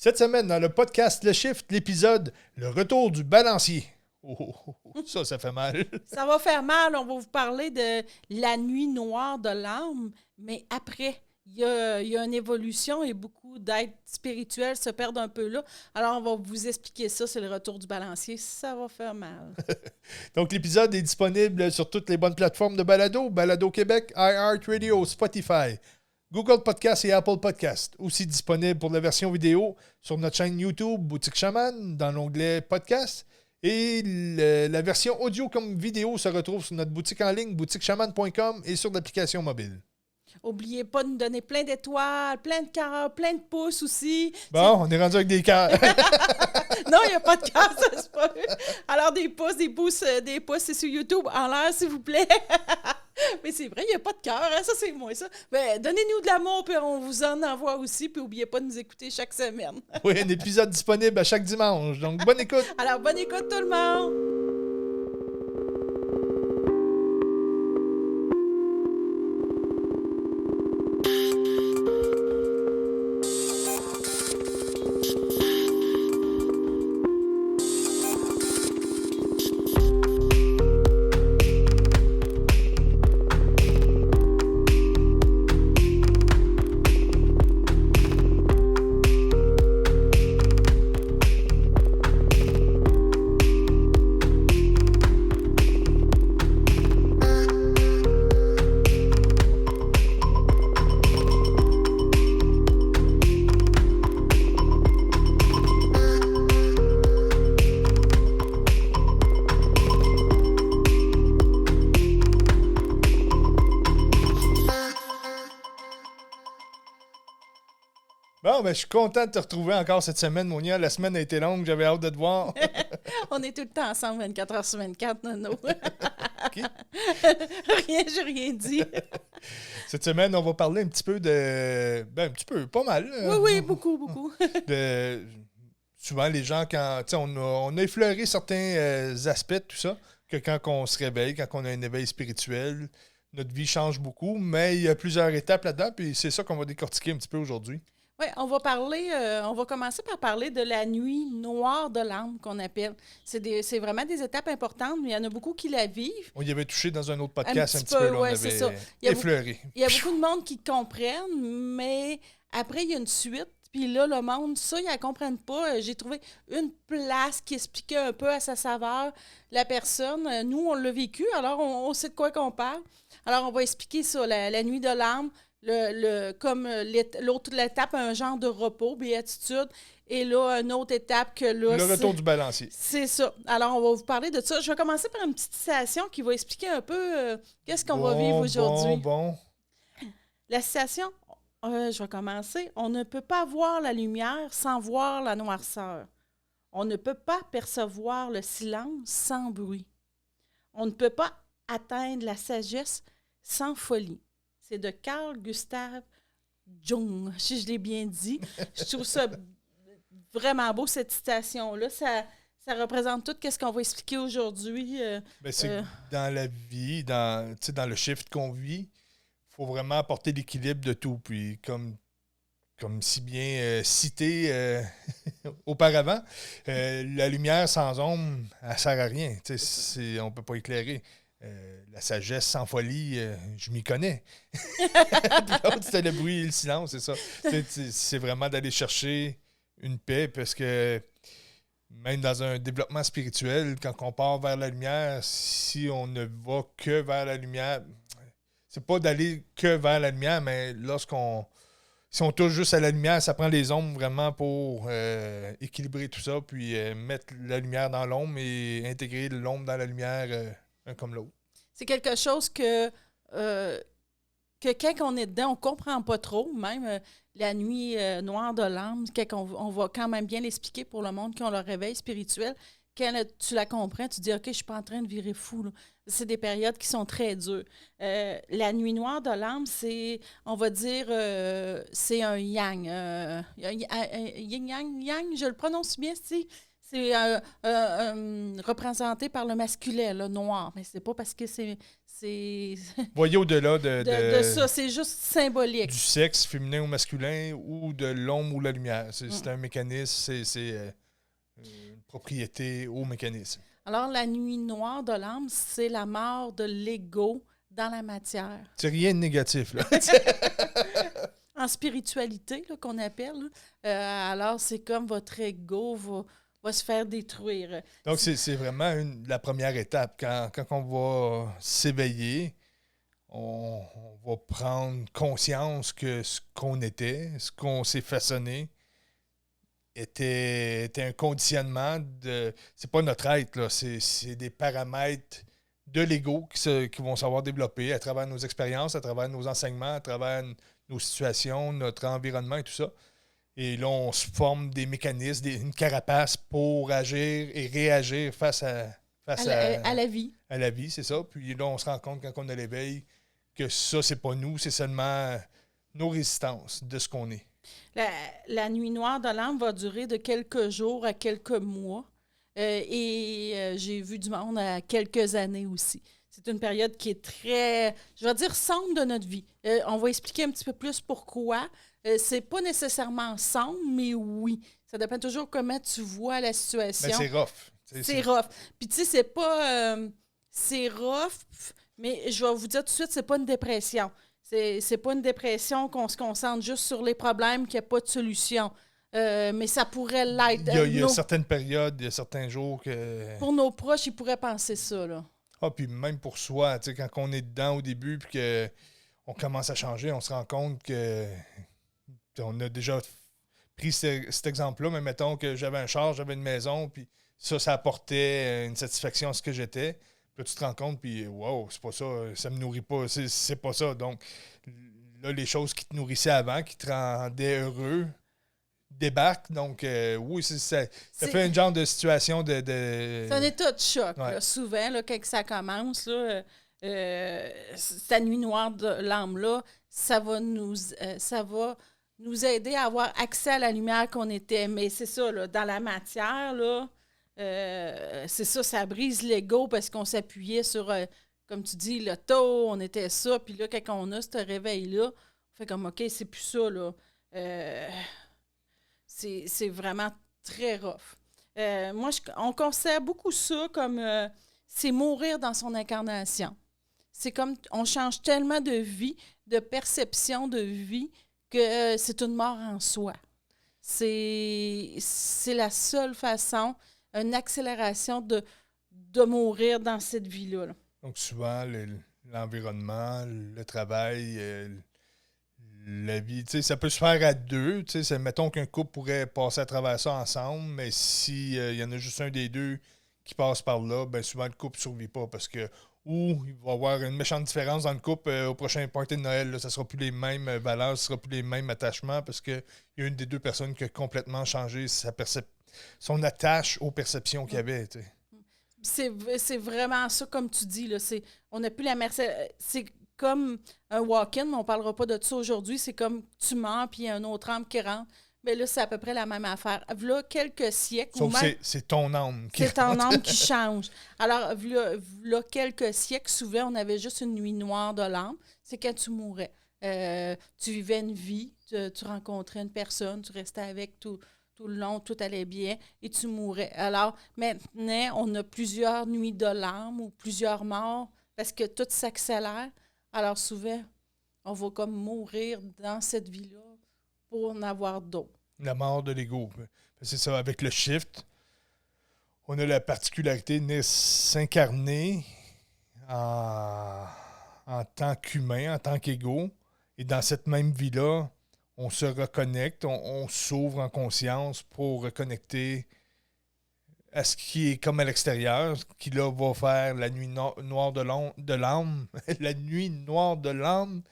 Cette semaine, dans le podcast Le Shift, l'épisode Le retour du balancier. Ça fait mal. Ça va faire mal. On va vous parler de la nuit noire de l'âme, mais après, il y a une évolution et beaucoup d'êtres spirituels se perdent un peu là. Alors, on va vous expliquer ça. C'est le retour du balancier. Ça va faire mal. Donc, l'épisode est disponible sur toutes les bonnes plateformes de balado. Balado Québec, iHeartRadio, Spotify, Google Podcast et Apple Podcast. Aussi disponible pour la version vidéo sur notre chaîne YouTube Boutique Chaman dans l'onglet Podcast. Et la version audio comme vidéo se retrouve sur notre boutique en ligne boutiquechaman.com et sur l'application mobile. N'oubliez pas de nous donner plein d'étoiles, plein de cœurs, plein de pouces aussi. Bon, on est rendu avec des cœurs. Non, il n'y a pas de cœur, ça c'est pas vrai. Alors, des pouces, c'est sur YouTube. En l'air, s'il vous plaît. Mais c'est vrai, il n'y a pas de cœur, hein? Ça c'est moi, ça. Mais donnez-nous de l'amour, puis on vous en envoie aussi, puis n'oubliez pas de nous écouter chaque semaine. Oui, un épisode disponible à chaque dimanche. Donc, bonne écoute. Alors, bonne écoute tout le monde. Bon, ben, je suis content de te retrouver encore cette semaine, Monia. La semaine a été longue, j'avais hâte de te voir. On est tout le temps ensemble 24 heures sur 24, Nono. OK. J'ai rien dit. Cette semaine, on va parler un petit peu de... Ben, un petit peu, pas mal. Oui, beaucoup. Souvent, les gens, quand... Tu sais, on a effleuré certains aspects de tout ça, que quand on se réveille, quand on a un éveil spirituel, notre vie change beaucoup, mais il y a plusieurs étapes là-dedans, puis c'est ça qu'on va décortiquer un petit peu aujourd'hui. Oui, on va commencer par parler de la nuit noire de l'âme qu'on appelle. C'est vraiment des étapes importantes, mais il y en a beaucoup qui la vivent. On y avait touché dans un autre podcast un petit peu, là, ouais, on c'est avait ça. effleuré. Il y a beaucoup de monde qui comprennent, mais après, il y a une suite. Puis là, le monde, ça, ils ne la comprennent pas. J'ai trouvé une place qui expliquait un peu à sa saveur la personne. Nous, on l'a vécu, alors on sait de quoi qu'on parle. Alors, on va expliquer ça, la nuit de l'âme. Comme l'autre étape, un genre de repos, béatitude, et là, une autre étape que là... Le retour du balancier. C'est ça. Alors, on va vous parler de ça. Je vais commencer par une petite citation qui va expliquer un peu qu'est-ce qu'on va vivre aujourd'hui. Bon. La citation, je vais commencer. On ne peut pas voir la lumière sans voir la noirceur. On ne peut pas percevoir le silence sans bruit. On ne peut pas atteindre la sagesse sans folie. C'est de Carl Gustav Jung, si je l'ai bien dit. Je trouve ça vraiment beau, cette citation-là. Ça représente tout ce qu'on va expliquer aujourd'hui. C'est dans la vie, dans le shift qu'on vit, il faut vraiment apporter l'équilibre de tout. Puis comme si bien cité auparavant, la lumière sans ombre, elle ne sert à rien. On ne peut pas éclairer. La sagesse sans folie, je m'y connais. Puis l'autre, c'était le bruit et le silence, c'est ça. C'est vraiment d'aller chercher une paix, parce que même dans un développement spirituel, quand on part vers la lumière, si on ne va que vers la lumière, c'est pas d'aller que vers la lumière, mais si on touche juste à la lumière, ça prend les ombres vraiment pour équilibrer tout ça, puis mettre la lumière dans l'ombre et intégrer l'ombre dans la lumière, un comme l'autre. C'est quelque chose que quand on est dedans, on ne comprend pas trop, même la nuit noire de l'âme, on va quand même bien l'expliquer pour le monde qui ont leur réveil spirituel. Quand tu la comprends, tu te dis « OK, je ne suis pas en train de virer fou. » C'est des périodes qui sont très dures. La nuit noire de l'âme, c'est, on va dire, c'est un yang. Yin-yang, je le prononce bien, c'est représenté par le masculin, le noir. Mais c'est pas parce que c'est Voyez au-delà de ça, c'est juste symbolique. du sexe féminin ou masculin ou de l'ombre ou la lumière. C'est un mécanisme, c'est une propriété au mécanisme. Alors, la nuit noire de l'âme, c'est la mort de l'ego dans la matière. C'est rien de négatif, là. En spiritualité, là, qu'on appelle. Alors, c'est comme votre ego va se faire détruire. Donc, c'est vraiment la première étape. Quand on va s'éveiller, on va prendre conscience que ce qu'on était, ce qu'on s'est façonné, était un conditionnement de... C'est pas notre être, là. C'est des paramètres de l'ego qui vont savoir développer à travers nos expériences, à travers nos enseignements, à travers nos situations, notre environnement et tout ça. Et là, on se forme des mécanismes, une carapace pour agir et réagir face à la vie. À la vie, c'est ça. Puis là, on se rend compte quand on a l'éveil que ça, c'est pas nous, c'est seulement nos résistances de ce qu'on est. La nuit noire de l'âme va durer de quelques jours à quelques mois. J'ai vu du monde à quelques années aussi. C'est une période qui est très, je vais dire, sombre de notre vie. On va expliquer un petit peu plus pourquoi. C'est pas nécessairement sombre, mais oui. Ça dépend toujours comment tu vois la situation. Mais c'est rough. C'est rough. Puis tu sais, c'est pas... c'est rough, mais je vais vous dire tout de suite, c'est pas une dépression. C'est pas une dépression qu'on se concentre juste sur les problèmes, qu'il n'y a pas de solution. Mais ça pourrait l'être. Il y a certaines périodes, il y a certains jours que... Pour nos proches, ils pourraient penser ça, là. Ah, puis même pour soi, tu sais, quand on est dedans au début puis qu'on commence à changer, on se rend compte que on a déjà pris cet exemple-là, mais mettons que j'avais un char, j'avais une maison, puis ça apportait une satisfaction à ce que j'étais. Puis là, tu te rends compte, puis wow, c'est pas ça, ça me nourrit pas, c'est pas ça. Donc, là, les choses qui te nourrissaient avant, qui te rendaient heureux, débarquent. Donc, oui, ça fait un genre de situation de... C'est un état de choc, ouais. Là, souvent, là, quand ça commence, là, cette nuit noire de l'âme-là, ça va nous aider à avoir accès à la lumière qu'on était. Mais c'est ça, là, dans la matière, là, c'est ça brise l'ego parce qu'on s'appuyait sur, comme tu dis, le taux, on était ça. Puis là, quand on a ce réveil-là, on fait comme, OK, c'est plus ça, là. C'est vraiment très rough. Moi, on considère beaucoup ça comme c'est mourir dans son incarnation. C'est comme on change tellement de vie, de perception de vie, que c'est une mort en soi. C'est la seule façon, une accélération de mourir dans cette vie-là. Là. Donc souvent, l'environnement, le travail, la vie, tu sais, ça peut se faire à deux. Tu sais, mettons qu'un couple pourrait passer à travers ça ensemble, mais si y en a juste un des deux qui passe par là, ben souvent le couple ne survit pas parce que ou il va y avoir une méchante différence dans le couple au prochain party de Noël. Là, ça ne sera plus les mêmes valeurs, ce ne sera plus les mêmes attachements parce qu'il y a une des deux personnes qui a complètement changé son attache aux perceptions qu'il y avait. Tu sais. C'est vraiment ça, comme tu dis. Là, on n'a plus la merci. C'est comme un walk-in, mais on ne parlera pas de ça aujourd'hui. C'est comme tu meurs, puis il y a un autre âme qui rentre. Mais là, c'est à peu près la même affaire. Là, quelques siècles... Sauf que c'est ton âme qui C'est ton âme qui change. Alors, là, quelques siècles, souvent, on avait juste une nuit noire de l'âme. C'est quand tu mourais. Tu vivais une vie, tu rencontrais une personne, tu restais avec tout le long, tout allait bien, et tu mourais. Alors, maintenant, on a plusieurs nuits de l'âme ou plusieurs morts parce que tout s'accélère. Alors, souvent, on va comme mourir dans cette vie-là pour en avoir d'autres. La mort de l'ego. C'est ça, avec le shift, on a la particularité de s'incarner en tant qu'humain, en tant qu'ego. Et dans cette même vie-là, on se reconnecte, on s'ouvre en conscience pour reconnecter à ce qui est comme à l'extérieur, qui là va faire la nuit noire de l'âme. La nuit noire de l'âme.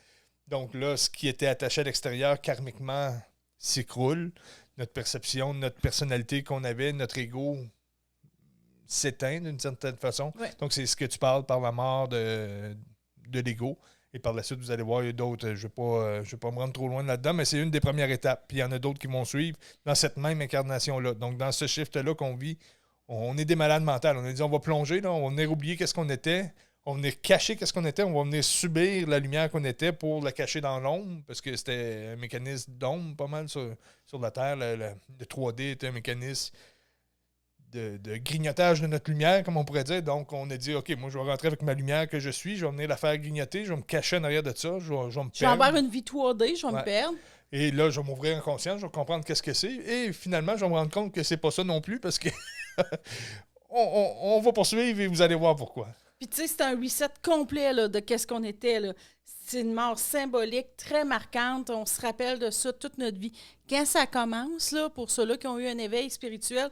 Donc là, ce qui était attaché à l'extérieur, karmiquement, s'écroule. Notre perception, notre personnalité qu'on avait, notre ego s'éteint d'une certaine façon. Ouais. Donc c'est ce que tu parles par la mort de l'ego. Et par la suite, vous allez voir, il y a d'autres. Je ne vais pas me rendre trop loin là-dedans, mais c'est une des premières étapes. Puis il y en a d'autres qui vont suivre dans cette même incarnation-là. Donc, dans ce shift-là qu'on vit, on est des malades mentales. On a dit, on va plonger, là, on va venir oublier qu'est-ce qu'on était, on va venir cacher qu'est-ce qu'on était, on va venir subir la lumière qu'on était pour la cacher dans l'ombre, parce que c'était un mécanisme d'ombre pas mal sur la Terre. Le 3D était un mécanisme de grignotage de notre lumière, comme on pourrait dire. Donc, on a dit, OK, moi, je vais rentrer avec ma lumière que je suis, je vais venir la faire grignoter, je vais me cacher en arrière de ça, je vais me perdre. Je vais avoir une vie 3D, je vais me perdre. Et là, je vais m'ouvrir en conscience, je vais comprendre qu'est-ce que c'est. Et finalement, je vais me rendre compte que c'est pas ça non plus, parce que on va poursuivre et vous allez voir pourquoi. Puis, tu sais, c'est un reset complet là, de qu'est-ce qu'on était, là. C'est une mort symbolique, très marquante. On se rappelle de ça toute notre vie. Quand ça commence, là, pour ceux-là qui ont eu un éveil spirituel,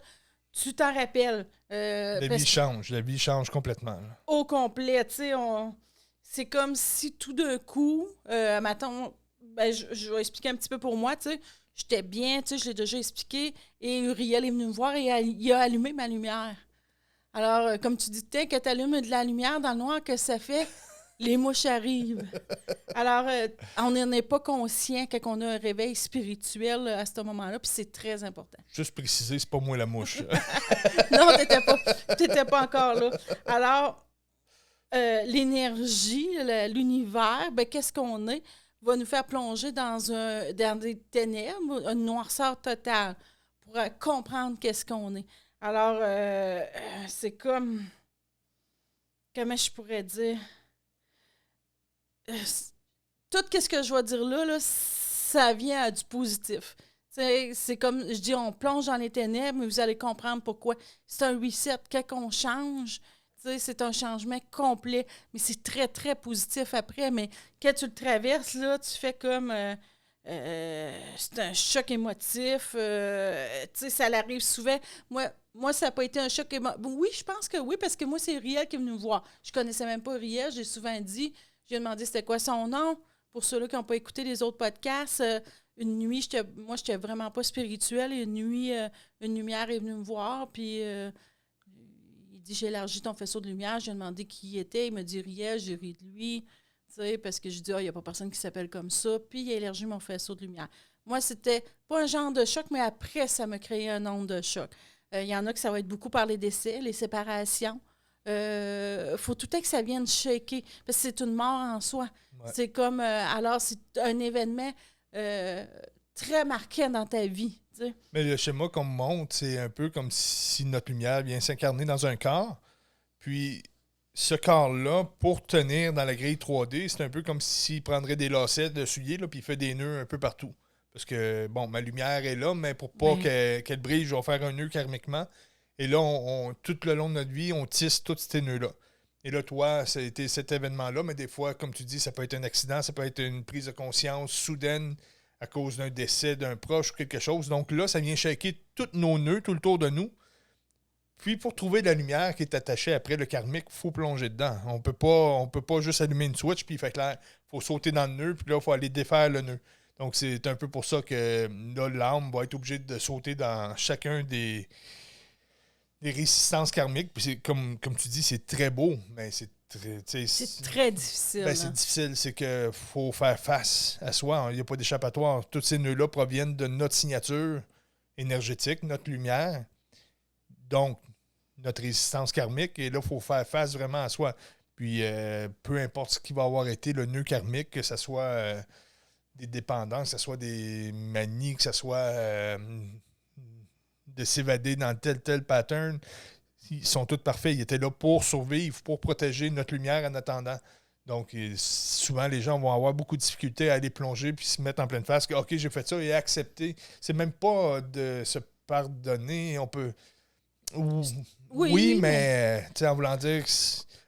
tu t'en rappelles. La vie change complètement. Là. Au complet, tu sais, c'est comme si tout d'un coup, mettons, je vais expliquer un petit peu pour moi, tu sais, j'étais bien, tu sais, je l'ai déjà expliqué, et Uriel est venu me voir et il a allumé ma lumière. Alors, comme tu dis, quand tu allumes de la lumière dans le noir, que ça fait? Les mouches arrivent. Alors, on n'en est pas conscient quand on a un réveil spirituel à ce moment-là, puis c'est très important. Juste préciser, c'est pas moi la mouche. Non, t'étais pas encore là. Alors, l'énergie, l'univers, qu'est-ce qu'on est, va nous faire plonger dans des ténèbres, une noirceur totale, pour comprendre qu'est-ce qu'on est. Alors, c'est comme... Comment je pourrais dire... tout ce que je vais dire là, ça vient à du positif. C'est comme, je dis, on plonge dans les ténèbres, mais vous allez comprendre pourquoi. C'est un reset. Quand on change, c'est un changement complet. Mais c'est très, très positif après. Mais quand tu le traverses, là, tu fais comme... c'est un choc émotif. Ça l'arrive souvent. Moi, ça n'a pas été un choc émotif. Oui, je pense que oui, parce que moi, c'est Uriel qui est venu me voir. Je ne connaissais même pas Uriel. J'ai souvent dit... J'ai demandé c'était quoi son nom. Pour ceux-là qui n'ont pas écouté les autres podcasts, une nuit, je n'étais vraiment pas spirituelle. Et une nuit, une lumière est venue me voir. Puis il dit, j'ai élargi ton faisceau de lumière. J'ai demandé qui il était. Il me dit, Riel, j'ai ri de lui. Parce que je dis, il n'y a pas personne qui s'appelle comme ça. Puis il a élargi mon faisceau de lumière. Moi, c'était pas un genre de choc, mais après, ça m'a créé un nombre de chocs. Il y en a que ça va être beaucoup par les décès, les séparations. Faut tout le temps que ça vienne shaker, parce que c'est une mort en soi. Ouais. C'est comme, alors c'est un événement très marquant dans ta vie. T'sais. Mais le schéma qu'on me montre, c'est un peu comme si notre lumière vient s'incarner dans un corps, puis ce corps-là, pour tenir dans la grille 3D, c'est un peu comme s'il prendrait des lacets de soulier, là, puis il fait des nœuds un peu partout. Parce que, bon, ma lumière est là, mais pour pas qu'elle brille, je vais faire un nœud karmiquement. Et là, tout le long de notre vie, on tisse tous ces nœuds-là. Et là, toi, ça a été cet événement-là, mais des fois, comme tu dis, ça peut être un accident, ça peut être une prise de conscience soudaine à cause d'un décès d'un proche ou quelque chose. Donc là, ça vient shaker tous nos nœuds tout le tour de nous. Puis, pour trouver la lumière qui est attachée après le karmique, il faut plonger dedans. On peut pas juste allumer une switch, puis il fait clair, il faut sauter dans le nœud, puis là, il faut aller défaire le nœud. Donc, c'est un peu pour ça que là, l'âme va être obligée de sauter dans chacun des résistances karmiques. Puis c'est comme tu dis, c'est très beau, mais c'est très difficile. C'est difficile, c'est qu'il faut faire face à soi. Il n'y a pas d'échappatoire. Tous ces nœuds-là proviennent de notre signature énergétique, notre lumière. Donc, notre résistance karmique. Et là, il faut faire face vraiment à soi. Puis, peu importe ce qui va avoir été le nœud karmique, que ce soit des dépendances, que ce soit des manies, que ce soit... de s'évader dans tel pattern, ils sont tous parfaits. Ils étaient là pour survivre, pour protéger notre lumière en attendant. Donc, souvent, les gens vont avoir beaucoup de difficultés à aller plonger puis se mettre en pleine face. OK, j'ai fait ça et accepter. C'est même pas de se pardonner. On peut... Oui, mais en voulant dire...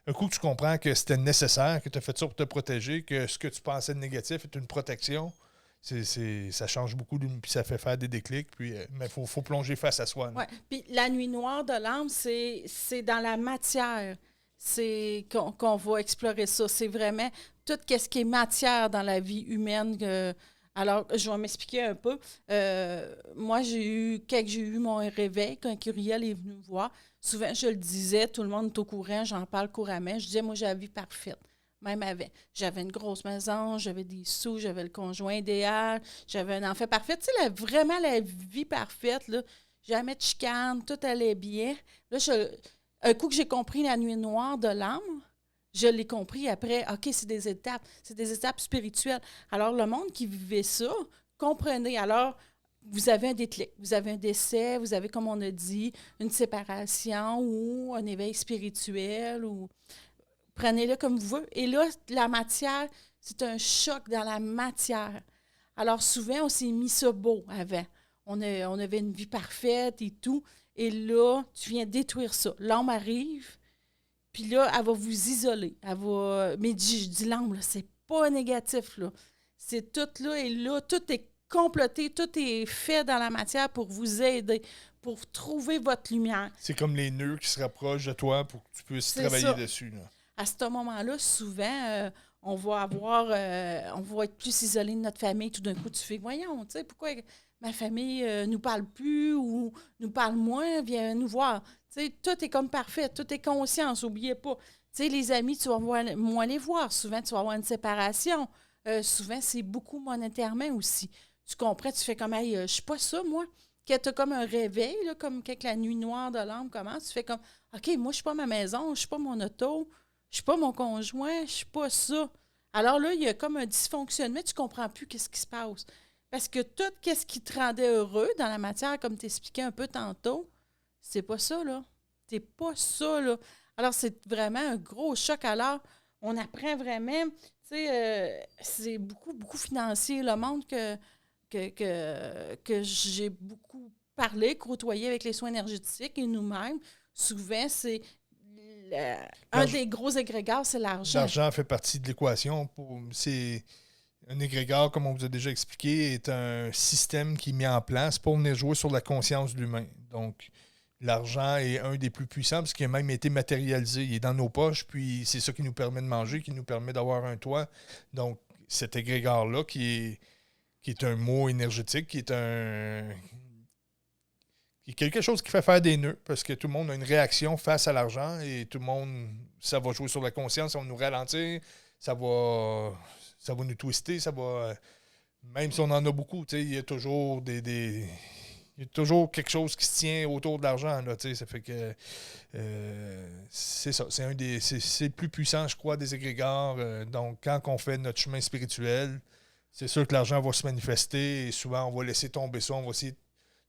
Un coup que tu comprends que c'était nécessaire, que tu as fait ça pour te protéger, que ce que tu pensais de négatif est une protection... ça change beaucoup, puis ça fait faire des déclics, mais il faut plonger face à soi. Oui, puis la nuit noire de l'âme, c'est dans la matière qu'on va explorer ça. C'est vraiment tout ce qui est matière dans la vie humaine. Alors, je vais m'expliquer un peu. Moi, quand j'ai eu mon réveil, quand Uriel est venu me voir, souvent, je le disais, tout le monde est au courant, j'en parle couramment, je disais, moi, j'ai la vie parfaite. même avec. J'avais une grosse maison, j'avais des sous, j'avais le conjoint idéal, j'avais un enfant parfait. Tu sais, vraiment la vie parfaite, là. Jamais de chicane, tout allait bien. Là, un coup que j'ai compris la nuit noire de l'âme, je l'ai compris après. OK, c'est des étapes spirituelles. Alors, le monde qui vivait ça, comprenez. Alors, vous avez un déclic, vous avez un décès, vous avez, comme on a dit, une séparation ou un éveil spirituel ou prenez-le comme vous voulez. Et là, la matière, c'est un choc dans la matière. Alors, souvent, on s'est mis ça beau avant. On avait une vie parfaite et tout. Et là, tu viens détruire ça. L'âme arrive, puis là, elle va vous isoler. Mais je dis l'âme, là, c'est pas négatif, là. C'est tout là et là, tout est comploté, tout est fait dans la matière pour vous aider, pour trouver votre lumière. C'est comme les nœuds qui se rapprochent de toi pour que tu puisses travailler dessus. Là. À ce moment-là, souvent, on va être plus isolé de notre famille. Tout d'un coup, tu fais, voyons, tu sais, pourquoi ma famille nous parle plus ou nous parle moins, viens nous voir. Tu sais, tout est comme parfait, tout est conscience, n'oubliez pas. Tu sais, les amis, tu vas moins les voir. Souvent, tu vas avoir une séparation. Souvent, c'est beaucoup monétairement aussi. Tu comprends, tu fais comme, hey, je suis pas ça, moi. Quand tu as comme un réveil, là, comme quand la nuit noire de l'âme commence, tu fais comme, OK, moi, je suis pas ma maison, je suis pas mon auto, je suis pas mon conjoint, je suis pas ça. Alors là, il y a comme un dysfonctionnement, tu comprends plus qu'est-ce qui se passe. Parce que tout ce qui te rendait heureux dans la matière, comme tu expliquais un peu tantôt, c'est pas ça, là. C'est pas ça, là. Alors, c'est vraiment un gros choc. Alors, on apprend vraiment, tu sais, c'est beaucoup, beaucoup financier, le monde que j'ai beaucoup parlé, côtoyé avec les soins énergétiques et nous-mêmes. Souvent, c'est un des gros égrégores, c'est l'argent. L'argent fait partie de l'équation. C'est un égrégore, comme on vous a déjà expliqué, est un système qui est mis en place pour venir jouer sur la conscience de l'humain. Donc, l'argent est un des plus puissants parce qu'il a même été matérialisé. Il est dans nos poches, puis c'est ça qui nous permet de manger, qui nous permet d'avoir un toit. Donc, cet égrégore-là, qui est un mot énergétique, qui est quelque chose qui fait faire des nœuds, parce que tout le monde a une réaction face à l'argent et tout le monde, ça va jouer sur la conscience, ça va nous ralentir, ça va nous twister, ça va... Même si on en a beaucoup, il y a toujours il y a toujours quelque chose qui se tient autour de l'argent, là, ça fait que c'est ça, c'est le plus puissant, je crois, des égrégores. Donc, quand on fait notre chemin spirituel, c'est sûr que l'argent va se manifester et souvent, on va laisser tomber ça, on va essayer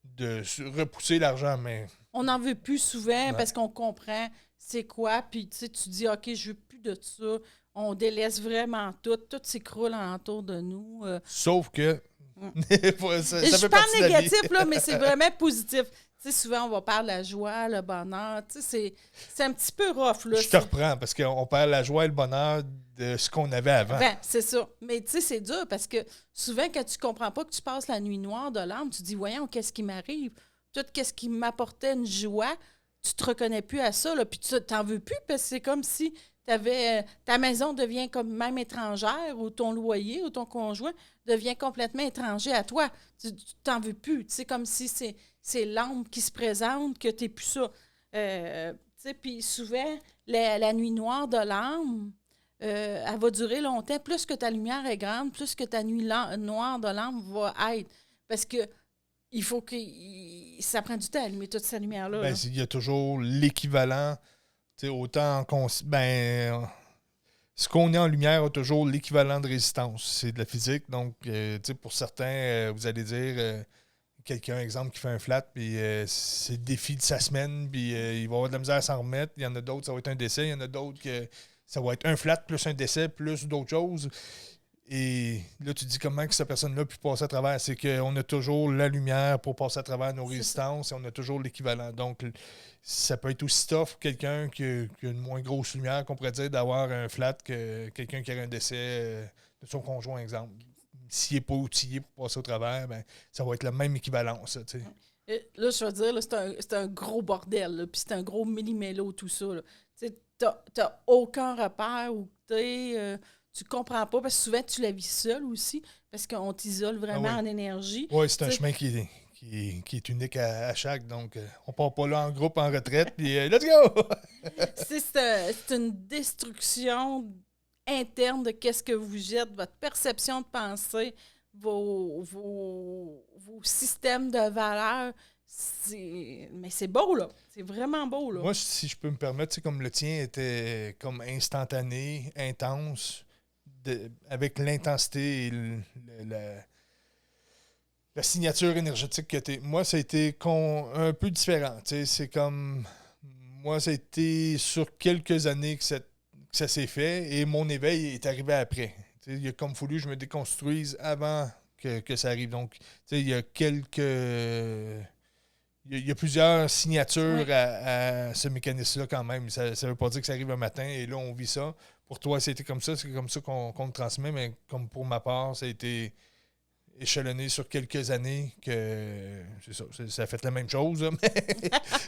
de repousser l'argent, mais... On n'en veut plus souvent parce qu'on comprend c'est quoi, puis tu dis, OK, je veux plus de ça. On délaisse vraiment tout s'écroule autour de nous. Sauf que... ça je parle négatif, là, mais c'est vraiment positif. Tu sais, souvent, on va parler de la joie, le bonheur. Tu sais, c'est un petit peu rough, là. Je te reprends, parce qu'on parle de la joie et le bonheur de ce qu'on avait avant. Ben, c'est ça. Mais tu sais, c'est dur, parce que souvent, quand tu comprends pas que tu passes la nuit noire de l'âme, tu dis, voyons, qu'est-ce qui m'arrive? Tout ce qui m'apportait une joie, tu te reconnais plus à ça, là, puis tu t'en veux plus, parce que c'est comme si ta maison devient comme même étrangère, ou ton loyer, ou ton conjoint devient complètement étranger à toi. Tu t'en veux plus. C'est comme si c'est l'âme qui se présente, que tu n'es plus ça. Puis souvent, la nuit noire de l'âme, elle va durer longtemps. Plus que ta lumière est grande, plus que ta nuit noire de l'âme va être. Parce que il faut que ça prend du temps à allumer toute cette lumière-là. Ben, il y a toujours l'équivalent. Autant qu'on... ce qu'on est en lumière a toujours l'équivalent de résistance. C'est de la physique. Donc, pour certains, vous allez dire... quelqu'un, exemple, qui fait un flat, puis c'est le défi de sa semaine, puis il va avoir de la misère à s'en remettre. Il y en a d'autres, ça va être un décès. Il y en a d'autres que ça va être un flat plus un décès plus d'autres choses. Et là, tu te dis comment que cette personne-là peut passer à travers. C'est qu'on a toujours la lumière pour passer à travers nos résistances et on a toujours l'équivalent. Donc, ça peut être aussi tough pour quelqu'un qui a une moins grosse lumière, qu'on pourrait dire, d'avoir un flat que quelqu'un qui a un décès de son conjoint, exemple. S'il n'est pas outillé pour passer au travers, ben, ça va être la même équivalence. Là, je veux dire, là, c'est un gros bordel, puis c'est un gros millimélo, tout ça. Tu n'as aucun repère où tu comprends pas, parce que souvent, tu la vis seule aussi, parce qu'on t'isole vraiment en énergie. Oui, c'est un chemin qui est unique à chaque, donc on part pas là en groupe, en retraite, puis let's go! C'est une destruction interne de qu'est-ce que vous êtes, votre perception de pensée, vos systèmes de valeurs. Mais c'est beau, là. C'est vraiment beau, là. Moi, si je peux me permettre, c'est comme le tien était comme instantané, intense, avec l'intensité et la signature énergétique que tu es. Moi, ça a été un peu différent. C'est comme... Moi, ça a été sur quelques années que ça s'est fait et mon éveil est arrivé après. Il a comme fallu que je me déconstruise avant que ça arrive. Donc, il y a Il y a plusieurs signatures à ce mécanisme-là quand même. Ça ne veut pas dire que ça arrive un matin et là, on vit ça. Pour toi, c'était comme ça, c'est comme ça qu'on le transmet, mais comme pour ma part, ça a été échelonné sur quelques années que c'est ça, ça a fait la même chose, là, mais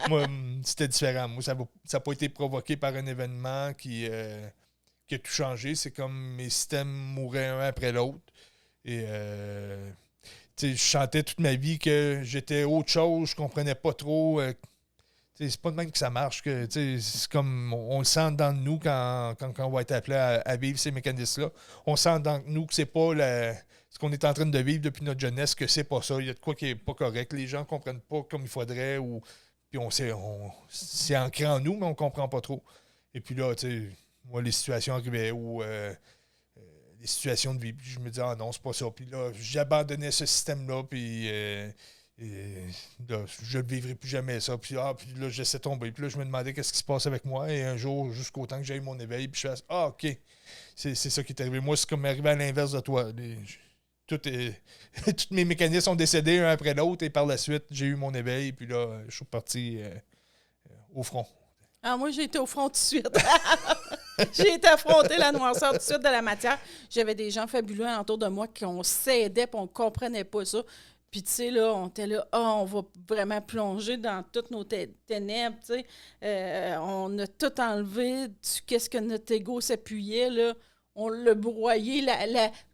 moi, c'était différent. Moi, ça n'a pas été provoqué par un événement qui a tout changé. C'est comme mes systèmes mouraient un après l'autre. Et je chantais toute ma vie que j'étais autre chose, je comprenais pas trop. C'est pas de même que ça marche. C'est comme on le sent dans nous quand on va être appelé à vivre ces mécanismes-là. On sent dans nous que c'est pas ce qu'on est en train de vivre depuis notre jeunesse, que c'est pas ça. Il y a de quoi qui est pas correct. Les gens comprennent pas comme il faudrait. Puis c'est ancré en nous, mais on comprend pas trop. Et puis là, moi, les situations arrivaient où les situations de vie. Puis je me disais, ah non, c'est pas ça. Puis là, j'abandonnais ce système-là, puis là, je ne vivrai plus jamais ça. Puis là, je laissais tomber. Puis là, je me demandais qu'est-ce qui se passe avec moi. Et un jour, jusqu'au temps que j'ai eu mon éveil, puis je fasse, ah, OK, c'est ça qui est arrivé. Moi, c'est comme arrivé à l'inverse de toi. Tous mes mécanismes ont décédé un après l'autre, et par la suite, j'ai eu mon éveil, puis là, je suis parti au front. Ah, moi, j'ai été au front tout de suite. J'ai été affronter la noirceur tout de suite de la matière. J'avais des gens fabuleux autour de moi qu'on s'aidait et on ne comprenait pas ça. Puis, tu sais, là, on était là, on va vraiment plonger dans toutes nos ténèbres, tu sais. On a tout enlevé, qu'est-ce que notre ego s'appuyait, là. On l'a broyé,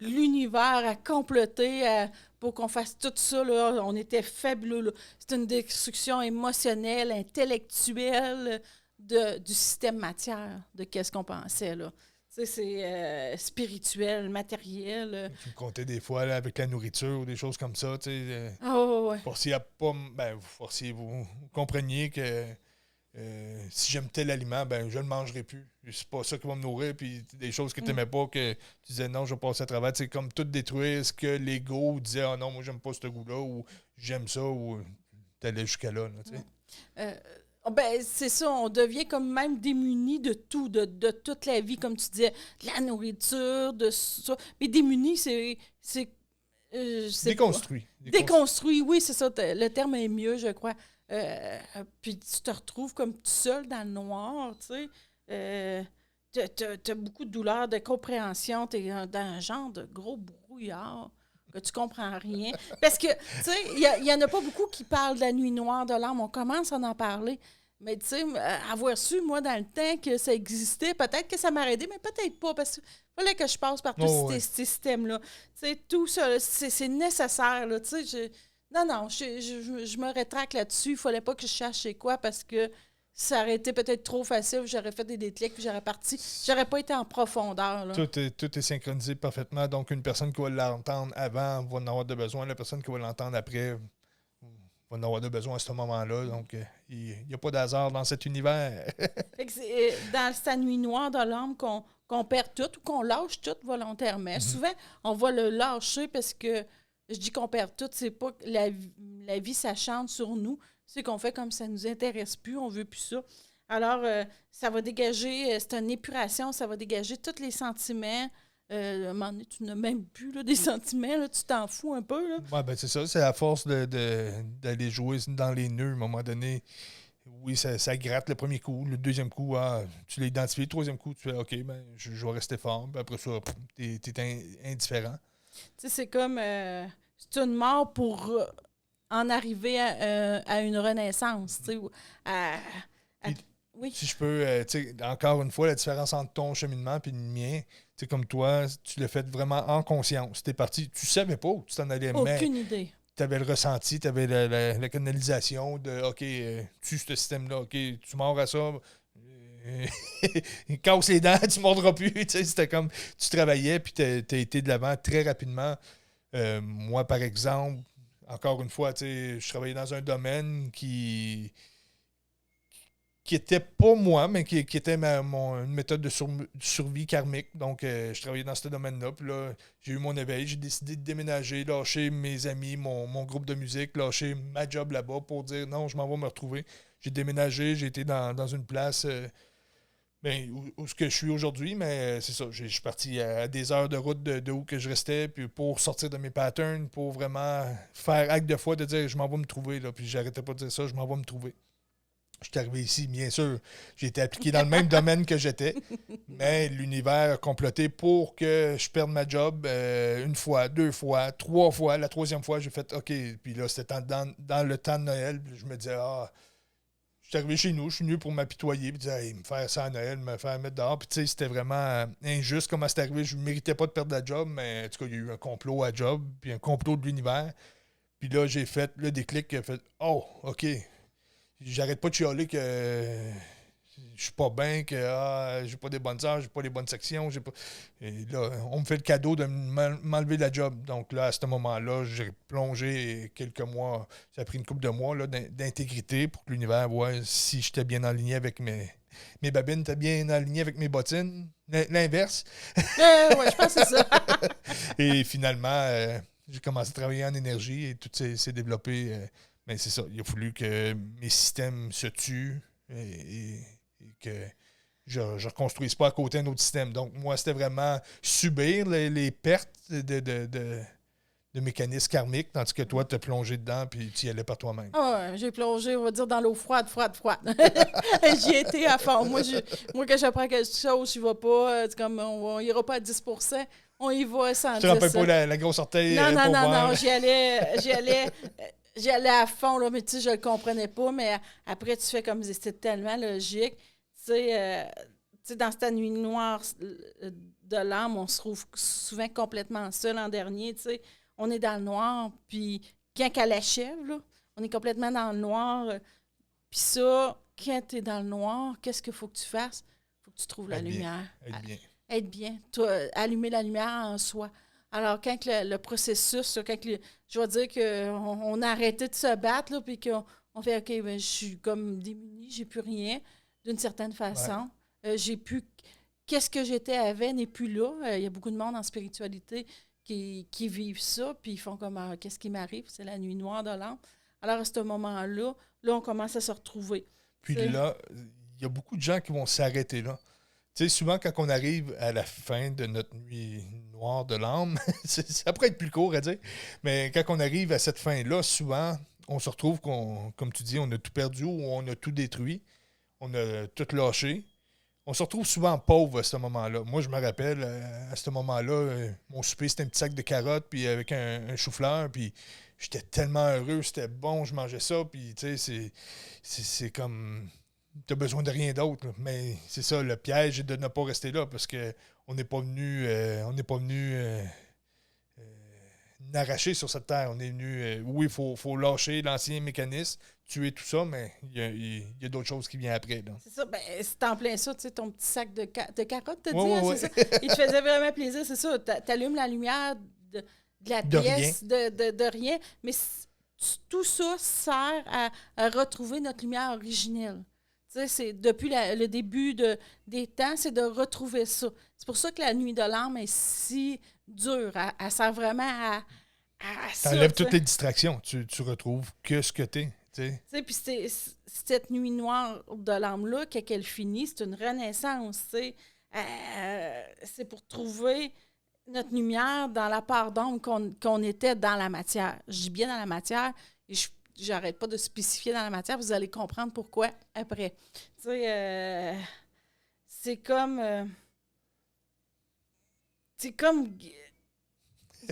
l'univers a comploté pour qu'on fasse tout ça, là. On était fabuleux, là. C'est une destruction émotionnelle, intellectuelle, du système matière, de qu'est-ce qu'on pensait, là. Tu sais, c'est spirituel, matériel. Tu me comptais des fois là, avec la nourriture ou des choses comme ça, tu sais. Ouais. Forciez à pas... vous compreniez que si j'aime tel aliment, ben je ne le mangerai plus. C'est pas ça qui va me nourrir, puis des choses que tu n'aimais pas, que tu disais non, je vais passer à travers. C'est comme tout détruire ce que l'ego disait, ah non, moi j'aime pas ce goût-là, ou j'aime ça, ou tu allais jusqu'à là, tu sais. Ben, c'est ça, on devient comme même démuni de tout, de toute la vie, comme tu disais, de la nourriture, de ça. Mais démuni, c'est déconstruit. Déconstruit, oui, c'est ça. Le terme est mieux, je crois. Puis tu te retrouves comme tout seul dans le noir, tu sais. T'as beaucoup de douleur, de compréhension. T'es dans un genre de gros brouillard que tu comprends rien. Parce que, tu sais, il y en a pas beaucoup qui parlent de la nuit noire de l'âme. On commence à en parler. Mais, tu sais, avoir su, moi, dans le temps que ça existait, peut-être que ça m'aurait aidé, mais peut-être pas, parce qu'il fallait que je passe par tous ces systèmes-là. Tu sais, tout ça, c'est nécessaire, là. Tu sais, non, je me rétracte là-dessus. Il fallait pas que je cherche c'est quoi, parce que ça aurait été peut-être trop facile. J'aurais fait des déclics, puis j'aurais parti. J'aurais pas été en profondeur, là. Tout est synchronisé parfaitement. Donc, une personne qui va l'entendre avant va en avoir de besoin. La personne qui va l'entendre après va en avoir de besoin à ce moment-là. Donc, il n'y a pas d'hasard dans cet univers. Fait que c'est dans sa nuit noire de l'âme qu'on perd tout ou qu'on lâche tout volontairement. Mm-hmm. Souvent, on va le lâcher parce que, je dis qu'on perd tout, c'est pas que la vie s'achante sur nous, c'est qu'on fait comme ça nous intéresse plus, on veut plus ça. Alors, ça va dégager, c'est une épuration, ça va dégager tous les sentiments. À un moment donné, tu n'as même plus là, des sentiments, là, tu t'en fous un peu. Oui, ben c'est ça. C'est à force d'aller jouer dans les nœuds, à un moment donné. Oui, ça gratte le premier coup. Le deuxième coup, tu l'as identifié. Le troisième coup, tu fais OK, ben, je vais rester fort. Puis après ça, t'es indifférent. Tu sais, c'est comme c'est une mort pour en arriver à une renaissance. Tu sais, oui. Si je peux, encore une fois, la différence entre ton cheminement et le mien, comme toi, tu l'as fait vraiment en conscience. T'es parti, tu savais pas où tu t'en allais, mais aucune idée. Tu avais le ressenti, tu avais la canalisation de OK, tue ce système-là, OK, tu mords à ça, casse les dents, tu ne mordras plus. Tu sais, c'était comme, tu travaillais, puis tu as été de l'avant très rapidement. Moi, par exemple, encore une fois, tu sais, je travaillais dans un domaine qui était pas moi, mais qui était une méthode de survie karmique. Donc, je travaillais dans ce domaine-là. Puis là, j'ai eu mon éveil. J'ai décidé de déménager, lâcher mes amis, mon groupe de musique, lâcher ma job là-bas pour dire non, je m'en vais me retrouver. J'ai déménagé, j'ai été dans une place où ce que je suis aujourd'hui, mais c'est ça. Je suis parti à des heures de route de où que je restais, puis pour sortir de mes patterns, pour vraiment faire acte de foi, de dire je m'en vais me trouver. Là, puis j'arrêtais pas de dire ça, je m'en vais me trouver. Je suis arrivé ici, bien sûr, j'ai été appliqué dans le même domaine que j'étais, mais l'univers a comploté pour que je perde ma job une fois, 2 fois, 3 fois. La 3e fois, j'ai fait OK. Puis là, c'était dans le temps de Noël. Je me disais, je suis arrivé chez nous, je suis venu pour m'apitoyer, puis dire, hey, me faire ça à Noël, me faire mettre dehors. Puis tu sais, c'était vraiment injuste comment c'est arrivé. Je ne méritais pas de perdre la job, mais en tout cas, il y a eu un complot à job, puis un complot de l'univers. Puis là, j'ai fait le déclic qui a fait, oh, OK. J'arrête pas de chialer que je suis pas bien, que j'ai pas des bonnes heures, j'ai pas les bonnes sections. Et là, on me fait le cadeau de m'enlever la job. Donc là, à ce moment-là, j'ai plongé quelques mois, ça a pris une couple de mois là, d'intégrité pour que l'univers voit si j'étais bien aligné avec mes babines, étaient bien alignées avec mes bottines. L'inverse. Ouais, je pense que c'est ça. Et finalement, j'ai commencé à travailler en énergie et tout s'est développé. Mais c'est ça, il a fallu que mes systèmes se tuent et que je ne reconstruise pas à côté un autre système. Donc, moi, c'était vraiment subir les pertes de mécanismes karmiques, tandis que toi, tu as plongé dedans puis tu y allais par toi-même. J'ai plongé, on va dire, dans l'eau froide. J'y ai été à fond. Moi, quand j'apprends quelque chose, je ne vais pas, c'est comme, on n'ira pas à 10%. On y va sans 10%. Tu ne rappelles pas la grosse orteil? Non, j'y allais à fond, là, mais tu sais, je le comprenais pas, mais après, tu fais comme c'était tellement logique. Tu sais, dans cette nuit noire de l'âme, on se trouve souvent complètement seul en dernier, tu sais. On est dans le noir, puis quand elle achève, là, on est complètement dans le noir. Puis ça, quand tu es dans le noir, qu'est-ce qu'il faut que tu fasses? Il faut que tu trouves la lumière. Être bien. Toi, allumer la lumière en soi. Alors, quand le processus, je vais dire qu'on a arrêté de se battre, là, puis qu'on fait, OK, ben, je suis comme démunie, j'ai plus rien, d'une certaine façon. Ouais. J'ai plus... Qu'est-ce que j'étais avant n'est plus là. Il y a beaucoup de monde en spiritualité qui vivent ça, puis ils font comme, qu'est-ce qui m'arrive? C'est la nuit noire de l'âme. Alors, à ce moment-là, on commence à se retrouver. Puis là, il y a beaucoup de gens qui vont s'arrêter là. Tu sais, souvent, quand on arrive à la fin de notre nuit noire de l'âme, ça pourrait être plus court à dire, mais quand on arrive à cette fin-là, souvent, on se retrouve comme tu dis, on a tout perdu ou on a tout détruit, on a tout lâché. On se retrouve souvent pauvre à ce moment-là. Moi, je me rappelle, à ce moment-là, mon souper, c'était un petit sac de carottes, puis avec un chou-fleur, puis j'étais tellement heureux, c'était bon, je mangeais ça, puis tu sais, c'est comme... Tu as besoin de rien d'autre. Là. Mais c'est ça, le piège est de ne pas rester là parce qu'on n'est pas venu n'arracher sur cette terre. On est venu, oui, il faut lâcher l'ancien mécanisme, tuer tout ça, mais il y a d'autres choses qui viennent après. Là. C'est ça, ben, c'est en plein ça, tu sais, ton petit sac de carottes, t'as dit, ouais. C'est ça? Il te faisait vraiment plaisir, c'est ça. T'allumes la lumière de la pièce, de rien, mais tout ça sert à retrouver notre lumière originelle. C'est depuis le début des temps, c'est de retrouver ça. C'est pour ça que la nuit de l'âme est si dure. Elle sert vraiment à ça. T'enlèves toutes les distractions. Tu retrouves que ce que t'es. Puis cette nuit noire de l'âme-là, quand elle finit, c'est une renaissance. C'est pour trouver notre lumière dans la part d'ombre qu'on était dans la matière. Je dis bien dans la matière, et j'arrête pas de spécifier dans la matière, vous allez comprendre pourquoi après. Tu sais, c'est comme...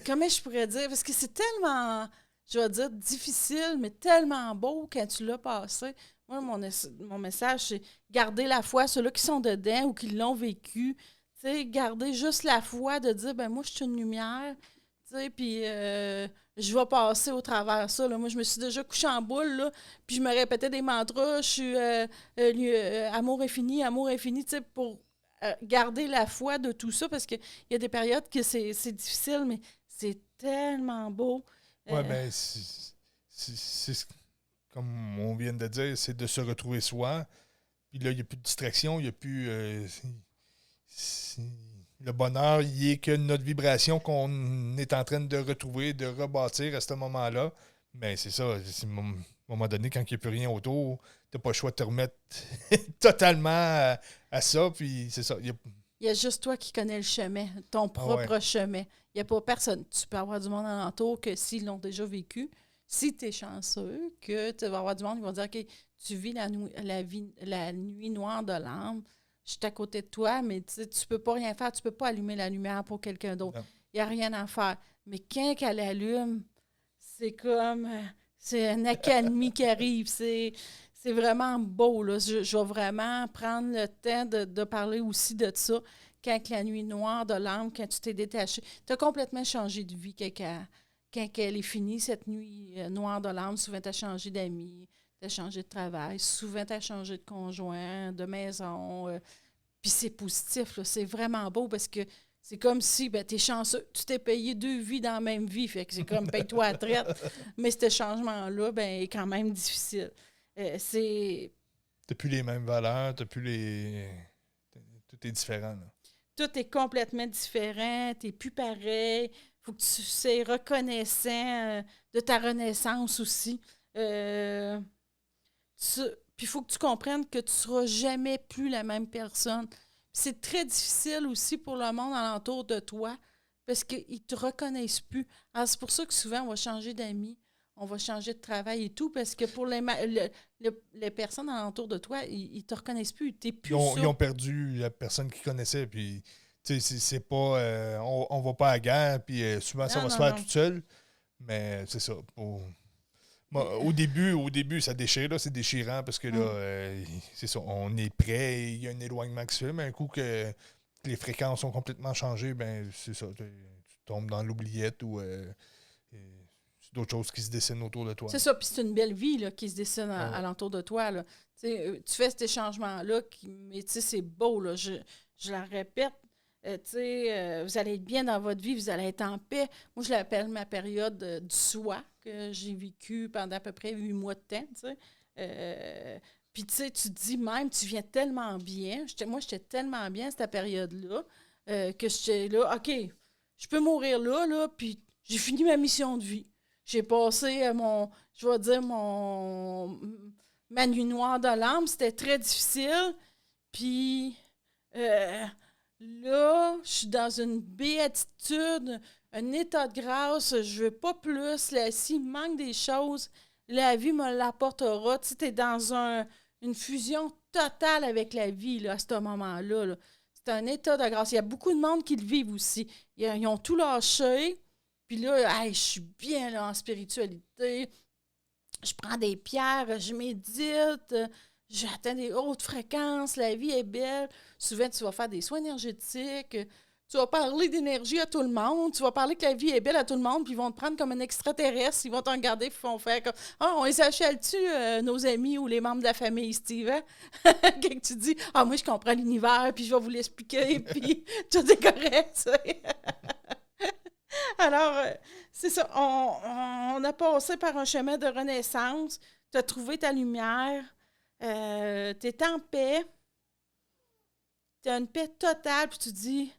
comment je pourrais dire? Parce que c'est tellement, je vais dire, difficile, mais tellement beau quand tu l'as passé. Moi, mon message, c'est garder la foi, ceux-là qui sont dedans ou qui l'ont vécu. Tu sais, garder juste la foi de dire, ben moi, je suis une lumière. Tu sais, puis je vais passer au travers ça. Là. Moi, je me suis déjà couchée en boule, là, puis je me répétais des mantras, je suis amour infini, tu sais, pour garder la foi de tout ça, parce qu'il y a des périodes que c'est difficile, mais c'est tellement beau. Ouais, ben, comme on vient de dire, c'est de se retrouver soi. Puis là, il n'y a plus de distraction, il n'y a plus. Le bonheur, il est que notre vibration qu'on est en train de retrouver, de rebâtir à ce moment-là. Mais c'est ça, à un moment donné, quand il n'y a plus rien autour, tu n'as pas le choix de te remettre totalement à ça. Puis c'est ça. Il y a juste toi qui connais le chemin, ton propre chemin. Il n'y a pas personne. Tu peux avoir du monde alentour que s'ils l'ont déjà vécu, si tu es chanceux, que tu vas avoir du monde qui va dire OK, tu vis la nuit noire de l'âme, je suis à côté de toi, mais tu ne peux pas rien faire, tu ne peux pas allumer la lumière pour quelqu'un d'autre. Il n'y a rien à faire. Mais quand elle allume, c'est comme c'est une accalmie qui arrive. C'est vraiment beau. Là. Je vais vraiment prendre le temps de parler aussi de ça. Quand la nuit noire de l'âme, quand tu t'es détaché, tu as complètement changé de vie quand elle est finie, cette nuit noire de l'âme. Souvent, tu as changé d'amis, tu as changé de travail, souvent, tu as changé de conjoint, de maison. Puis c'est positif, là. C'est vraiment beau parce que c'est comme si tu es chanceux, tu t'es payé 2 vies dans la même vie. Fait que c'est comme paye-toi à la traite. Mais ce changement-là, est quand même difficile. T'as plus les mêmes valeurs, t'as plus les. Tout est différent, là. Tout est complètement différent, t'es plus pareil. Faut que tu sois reconnaissant de ta renaissance aussi. Puis il faut que tu comprennes que tu ne seras jamais plus la même personne. Puis c'est très difficile aussi pour le monde alentour de toi parce qu'ils ne te reconnaissent plus. Alors, c'est pour ça que souvent, on va changer d'amis, on va changer de travail et tout, parce que pour les personnes alentour de toi, ils ne te reconnaissent plus. T'es plus ils ont perdu la personne qu'ils connaissaient, puis c'est pas... on va pas à la guerre, puis souvent, ça va se faire tout seul, mais c'est ça. Au début, ça déchire, là, c'est déchirant, parce que là, c'est ça, on est prêt, il y a un éloignement qui se fait, mais un coup que les fréquences ont complètement changé, ben c'est ça, tu tombes dans l'oubliette ou... d'autres choses qui se dessinent autour de toi. C'est ça, puis c'est une belle vie là, qui se dessine alentour de toi. Là. Tu fais ces changements-là, mais c'est beau. Là. Je la répète, vous allez être bien dans votre vie, vous allez être en paix. Moi, je l'appelle ma période du soi que j'ai vécue pendant à peu près 8 mois de temps. Puis tu te dis même, tu viens tellement bien. Moi, j'étais tellement bien à cette période-là que j'étais là, OK, je peux mourir là, puis j'ai fini ma mission de vie. J'ai passé ma nuit noire de l'âme. C'était très difficile. Puis là, je suis dans une béatitude, un état de grâce. Je veux pas plus. S'il me manque des choses, la vie me l'apportera. Tu es dans une fusion totale avec la vie là, à ce moment-là. Là. C'est un état de grâce. Il y a beaucoup de monde qui le vivent aussi. Ils ont tout lâché. Puis là, je suis bien là, en spiritualité. Je prends des pierres, je médite, j'atteins des hautes fréquences, la vie est belle. Souvent, tu vas faire des soins énergétiques, tu vas parler d'énergie à tout le monde, tu vas parler que la vie est belle à tout le monde, puis ils vont te prendre comme un extraterrestre, ils vont te regarder, puis ils vont faire comme « Ah, on les achète-tu, nos amis ou les membres de la famille, Steve? Hein? » Quand tu dis « Ah, moi, je comprends l'univers, puis je vais vous l'expliquer, puis tout est correct. » Alors, c'est ça, on a passé par un chemin de renaissance, tu as trouvé ta lumière, tu es en paix, tu as une paix totale, puis tu dis,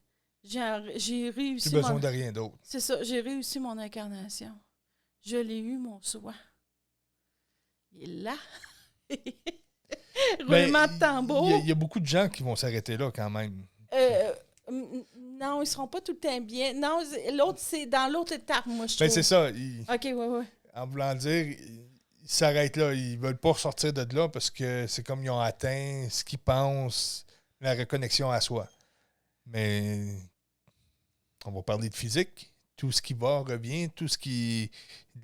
j'ai réussi. Plus besoin de rien d'autre. C'est ça, j'ai réussi mon incarnation. Je l'ai eu, mon soi. Il est là. Roulement de tambour. Il y a beaucoup de gens qui vont s'arrêter là quand même. Non, ils ne seront pas tout le temps bien. Non, l'autre, c'est dans l'autre étape, moi, je trouve. C'est ça. OK, oui. En voulant dire, ils s'arrêtent là. Ils veulent pas sortir de là parce que c'est comme ils ont atteint ce qu'ils pensent, la reconnexion à soi. Mais on va parler de physique. Tout ce qui va revient. Tout ce qui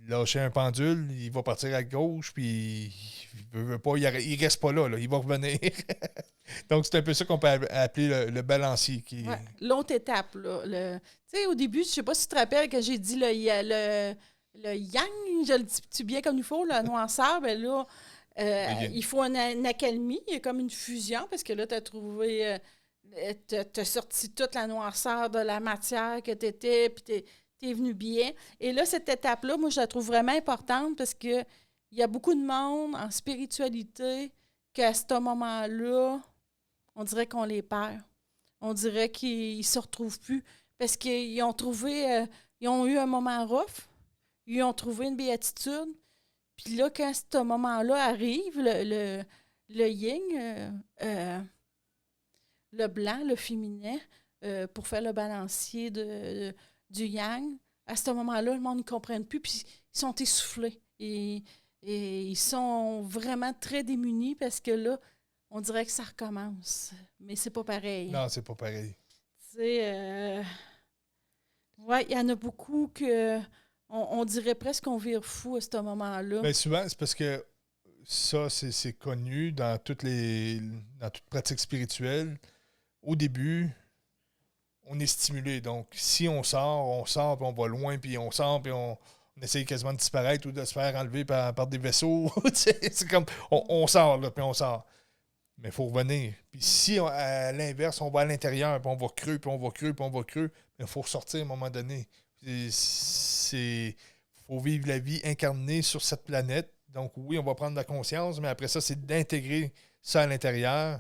lâcher un pendule, il va partir à gauche, puis il veut pas, il reste pas là. Il va revenir. Donc, c'est un peu ça qu'on peut appeler le balancier. Ouais. L'autre étape, là. Tu sais, au début, je sais pas si tu te rappelles que j'ai dit le yang, je le dis bien comme il faut, le noirceur, ben là, il faut une accalmie, il y a comme une fusion, parce que là, tu as trouvé, t'as sorti toute la noirceur de la matière que tu étais, puis t'es venu bien. Et là, cette étape-là, moi, je la trouve vraiment importante parce que il y a beaucoup de monde en spiritualité qu'à ce moment-là, on dirait qu'on les perd. On dirait qu'ils ne se retrouvent plus parce qu'ils ont trouvé, ils ont eu un moment rough, ils ont trouvé une béatitude. Puis là, quand ce moment-là arrive, le yin, le blanc, le féminin, pour faire le balancier du yang, à ce moment-là, le monde ne comprenne plus, puis ils sont essoufflés. Et ils sont vraiment très démunis parce que là, on dirait que ça recommence. Mais c'est pas pareil. Non, c'est pas pareil. Tu sais, ouais, il y en a beaucoup que on dirait presque qu'on vire fou à ce moment-là. Bien, souvent, c'est parce que ça, c'est connu dans toute pratique spirituelle. Au début, on est stimulé. Donc, si on sort, puis on va loin, puis on sort, puis on essaye quasiment de disparaître ou de se faire enlever par des vaisseaux. C'est comme, on sort, là, puis on sort. Mais il faut revenir. Puis si, à l'inverse, on va à l'intérieur, puis on va creux, puis on va creux, puis on va creux, il faut ressortir à un moment donné. Il faut vivre la vie incarnée sur cette planète. Donc oui, on va prendre de la conscience, mais après ça, c'est d'intégrer ça à l'intérieur.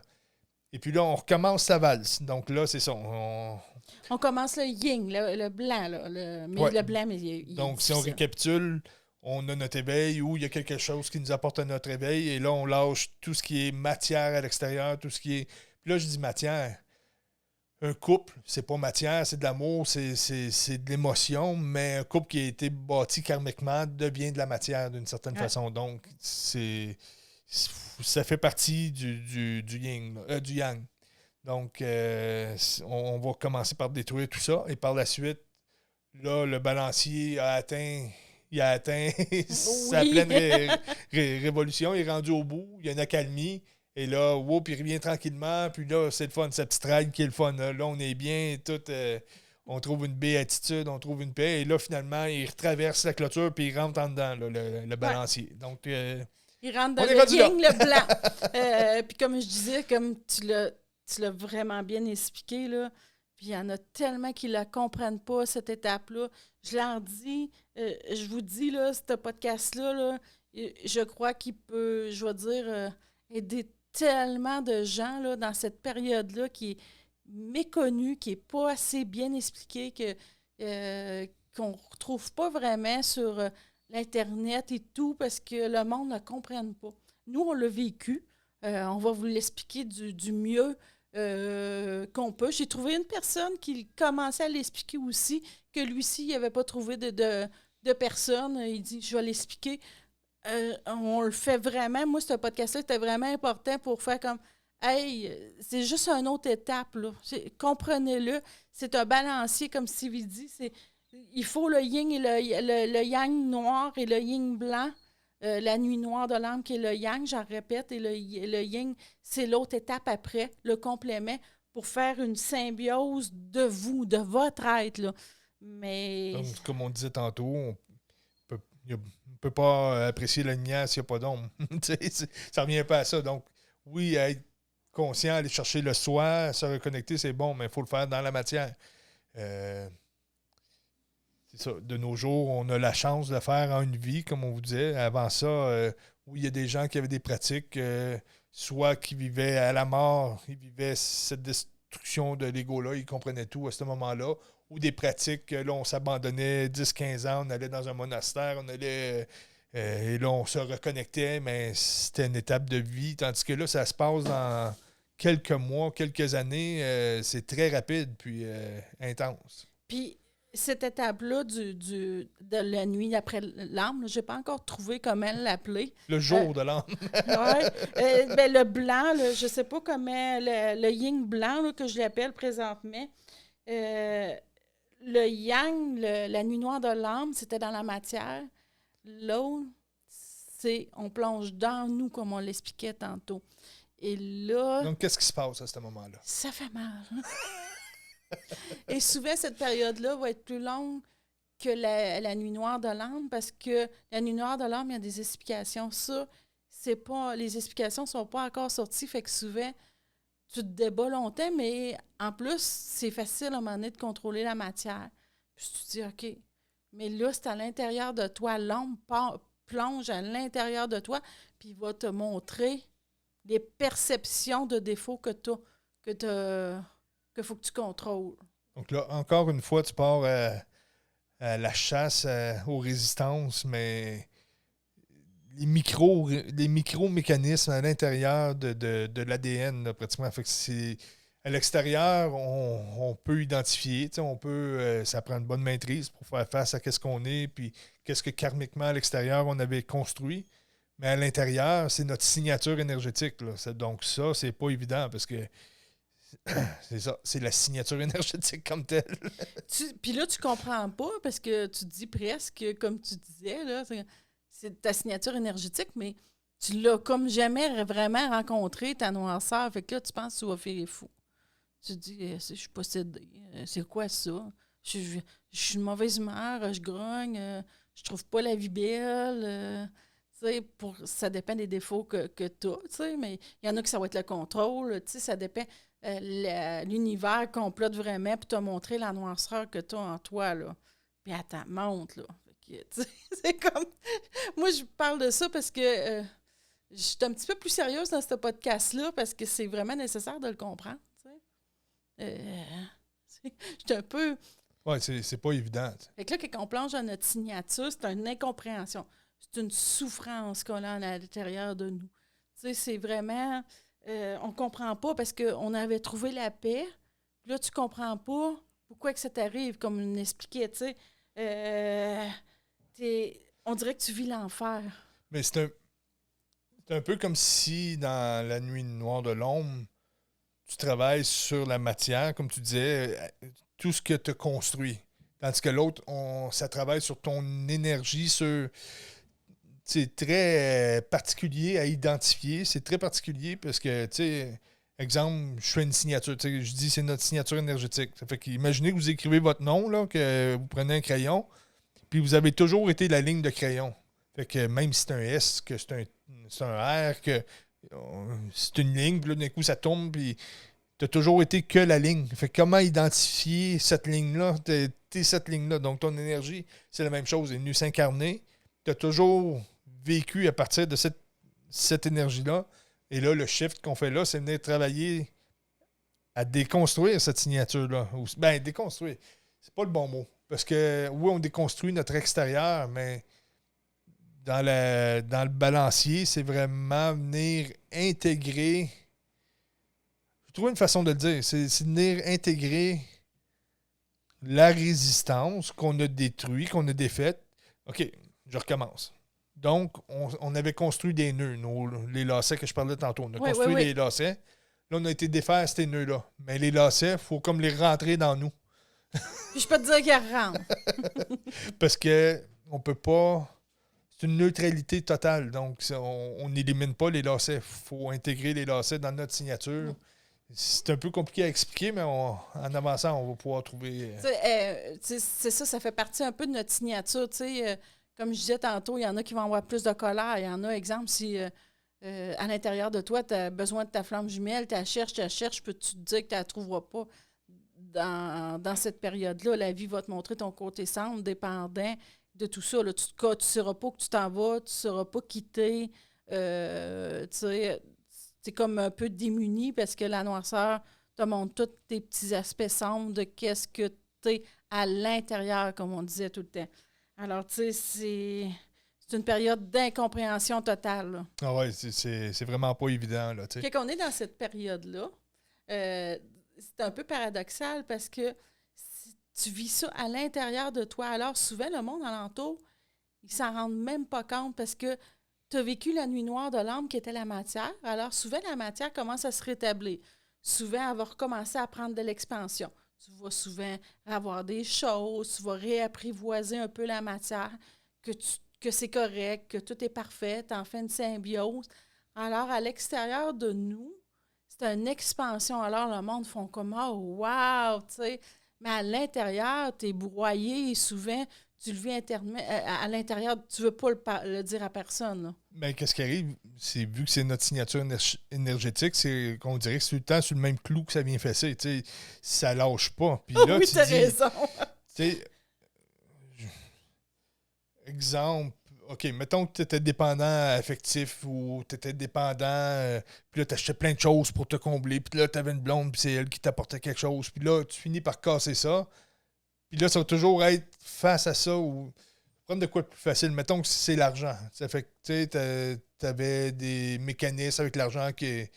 Et puis là, on recommence sa valse. Donc là, c'est ça. On commence le yin, le blanc. Là, le blanc, mais donc, si on récapitule, on a notre éveil ou il y a quelque chose qui nous apporte à notre éveil. Et là, on lâche tout ce qui est matière à l'extérieur, tout ce qui est... Puis là, je dis matière. Un couple, c'est pas matière, c'est de l'amour, c'est de l'émotion, mais un couple qui a été bâti karmiquement devient de la matière d'une certaine façon. Donc, ça fait partie du yin, du yang. Donc, on va commencer par détruire tout ça. Et par la suite, là, le balancier a atteint sa pleine révolution. Il est rendu au bout. Il y a une accalmie. Et là, il revient tranquillement. Puis là, c'est le fun. Sa petite ride qui est le fun. Là, on est bien. On trouve une béatitude, on trouve une paix. Et là, finalement, il retraverse la clôture puis il rentre en dedans, là, le balancier. Ouais. Donc, il rentre dans le yin, le blanc. Puis comme je disais, comme tu l'as vraiment bien expliqué, là, puis il y en a tellement qui ne la comprennent pas, cette étape-là. Je leur dis, je vous dis, là, ce podcast-là, là, je crois qu'il peut, je vais dire, aider tellement de gens là, dans cette période-là qui est méconnue, qui n'est pas assez bien expliquée, qu'on ne retrouve pas vraiment sur l'Internet et tout, parce que le monde ne comprenne pas. Nous, on l'a vécu. On va vous l'expliquer du mieux qu'on peut. J'ai trouvé une personne qui commençait à l'expliquer aussi, que lui-ci, il n'avait pas trouvé de personne. Il dit, je vais l'expliquer. On le fait vraiment. Moi, ce podcast-là, c'était vraiment important pour faire comme, hey, c'est juste une autre étape, là. Comprenez-le. C'est un balancier, comme Sylvie dit. Il faut le yin et le yang noir et le yin blanc. La nuit noire de l'âme qui est le yang, j'en répète, et le yin, c'est l'autre étape après, le complément, pour faire une symbiose de vous, de votre être, là. Mais... Donc, comme on disait tantôt, on ne peut pas apprécier la lumière s'il n'y a pas d'ombre. Ça ne revient pas à ça. Donc, oui, être conscient, aller chercher le soi, se reconnecter, c'est bon, mais il faut le faire dans la matière. C'est ça. De nos jours, on a la chance de le faire en une vie, comme on vous disait. Avant ça, oui, il y a des gens qui avaient des pratiques, soit qui vivaient à la mort, ils vivaient cette destruction de l'ego-là, ils comprenaient tout à ce moment-là, ou des pratiques, là, on s'abandonnait 10-15 ans, on allait dans un monastère, on allait... et là, on se reconnectait, mais c'était une étape de vie. Tandis que là, ça se passe dans quelques mois, quelques années. C'est très rapide, puis intense. Puis, cette étape-là de la nuit après l'âme, je n'ai pas encore trouvé comment l'appeler. Le jour de l'âme. Oui. Ben, le blanc, là, je ne sais pas comment, le yin blanc là, que je l'appelle présentement. Le yang, la nuit noire de l'âme, c'était dans la matière. L'autre, c'est on plonge dans nous, comme on l'expliquait tantôt. Et là, Donc, qu'est-ce qui se passe à ce moment-là? ça fait mal. Et souvent, cette période-là va être plus longue que la nuit noire de l'âme, parce que la nuit noire de l'âme, il y a des explications. Ça, c'est pas, les explications ne sont pas encore sorties, fait que souvent, tu te débats longtemps, mais en plus, c'est facile à un moment donné de contrôler la matière. Puis tu te dis, OK, mais là, c'est à l'intérieur de toi. L'ombre plonge à l'intérieur de toi, puis il va te montrer les perceptions de défauts que tu as, qu'il faut que tu contrôles. Donc là, encore une fois, tu pars à la chasse aux résistances, mais les micro-mécanismes à l'intérieur de l'ADN, là, pratiquement. Fait que c'est, à l'extérieur, on peut identifier, on peut, ça prend une bonne maîtrise pour faire face à qu'est-ce qu'on est, puis qu'est-ce que karmiquement à l'extérieur on avait construit. Mais à l'intérieur, c'est notre signature énergétique. Là. Donc ça, c'est pas évident parce que c'est ça, c'est la signature énergétique comme telle. Puis là, tu comprends pas parce que tu dis presque, comme tu disais, là, c'est ta signature énergétique, mais tu l'as comme jamais vraiment rencontré, ta noirceur. Fait que là, tu penses que tu vas faire fou. Tu te dis, je suis possédée. C'est quoi ça? Je suis de mauvaise humeur, je grogne, je trouve pas la vie belle. Ça dépend des défauts que tu as, mais il y en a que ça va être le contrôle, ça dépend. L'univers complote vraiment pour te montrer la noirceur que tu as en toi, là. Puis elle t'en montre, là. Fait que, c'est comme... Moi, je parle de ça parce que je suis un petit peu plus sérieuse dans ce podcast-là parce que c'est vraiment nécessaire de le comprendre, je suis un peu... Oui, c'est pas évident. Fait que là, quand on plonge dans notre signature, c'est une incompréhension. C'est une souffrance qu'on a à l'intérieur de nous. C'est vraiment... on ne comprend pas parce qu'on avait trouvé la paix. Là, tu ne comprends pas pourquoi que ça t'arrive, comme on expliquait, tu sais. On dirait que tu vis l'enfer. Mais c'est un peu comme si, dans la nuit noire de l'ombre, tu travailles sur la matière, comme tu disais, tout ce que tu as construit. Tandis que l'autre, ça travaille sur ton énergie, c'est très particulier à identifier. C'est très particulier parce que, tu sais, exemple, je fais une signature. Je dis c'est notre signature énergétique. Ça fait qu'imaginez que vous écrivez votre nom, là, que vous prenez un crayon, puis vous avez toujours été la ligne de crayon. Fait que même si c'est un S, que c'est un R, que c'est une ligne, puis là, d'un coup, ça tourne, puis tu as toujours été que la ligne. Fait que comment identifier cette ligne-là? T'es cette ligne-là. Donc, ton énergie, c'est la même chose. Elle est venue s'incarner. Tu as toujours vécu à partir de cette énergie-là. Et là, le shift qu'on fait là, c'est venir travailler à déconstruire cette signature-là. Ben, déconstruire, c'est pas le bon mot. Parce que, oui, on déconstruit notre extérieur, mais dans le balancier, c'est vraiment venir intégrer... Je trouve une façon de le dire. C'est venir intégrer la résistance qu'on a détruite, qu'on a défaite. OK, je recommence. Donc, on avait construit des nœuds, les lacets que je parlais tantôt. On a construit les lacets. Là, on a été défaire ces nœuds-là. Mais les lacets, il faut comme les rentrer dans nous. Puis je peux te dire qu'ils rentrent. Parce que on peut pas... C'est une neutralité totale. Donc, on n'élimine pas les lacets. Il faut intégrer les lacets dans notre signature. C'est un peu compliqué à expliquer, mais en avançant, on va pouvoir trouver... c'est ça, ça fait partie un peu de notre signature. Comme je disais tantôt, il y en a qui vont avoir plus de colère. Il y en a, exemple, si à l'intérieur de toi, tu as besoin de ta flamme jumelle, tu la cherches, peux-tu te dire que tu ne la trouveras pas dans cette période-là? La vie va te montrer ton côté sombre, dépendant de tout ça. Là. Tu ne sauras pas que tu t'en vas, tu ne sauras pas quitter. C'est comme un peu démuni parce que la noirceur te montre tous tes petits aspects sombres de qu'est-ce que tu es à l'intérieur, comme on disait tout le temps. Alors, tu sais, c'est une période d'incompréhension totale. Là. Ah ouais, c'est vraiment pas évident. Là, quand on est dans cette période-là, c'est un peu paradoxal parce que si tu vis ça à l'intérieur de toi, alors souvent, le monde alentour, ils s'en rendent même pas compte parce que tu as vécu la nuit noire de l'âme qui était la matière. Alors, souvent, la matière commence à se rétablir. Souvent, elle va recommencer à prendre de l'expansion. Tu vas souvent avoir des choses, tu vas réapprivoiser un peu la matière, que c'est correct, que tout est parfait, tu en fais une symbiose. Alors, à l'extérieur de nous, c'est une expansion. Alors, le monde font comme « Oh, wow! » tu sais. Mais à l'intérieur, tu es broyé et souvent, tu le vis à l'intérieur, tu ne veux pas le dire à personne. Là. Mais qu'est-ce qui arrive? C'est vu que c'est notre signature énergétique, c'est qu'on dirait que c'est tout le temps sur le même clou que ça vient fesser. Tu sais, ça lâche pas. Puis là, Oui, tu tu as dis, raison. tu sais, exemple, OK, mettons que tu étais dépendant affectif ou tu étais dépendant, puis là, tu achetais plein de choses pour te combler, puis là, tu avais une blonde, puis c'est elle qui t'apportait quelque chose, puis là, tu finis par casser ça. Puis là, ça va toujours être face à ça ou prendre de quoi de plus facile. Mettons que c'est l'argent. Ça fait que, tu sais, tu avais des mécanismes avec l'argent que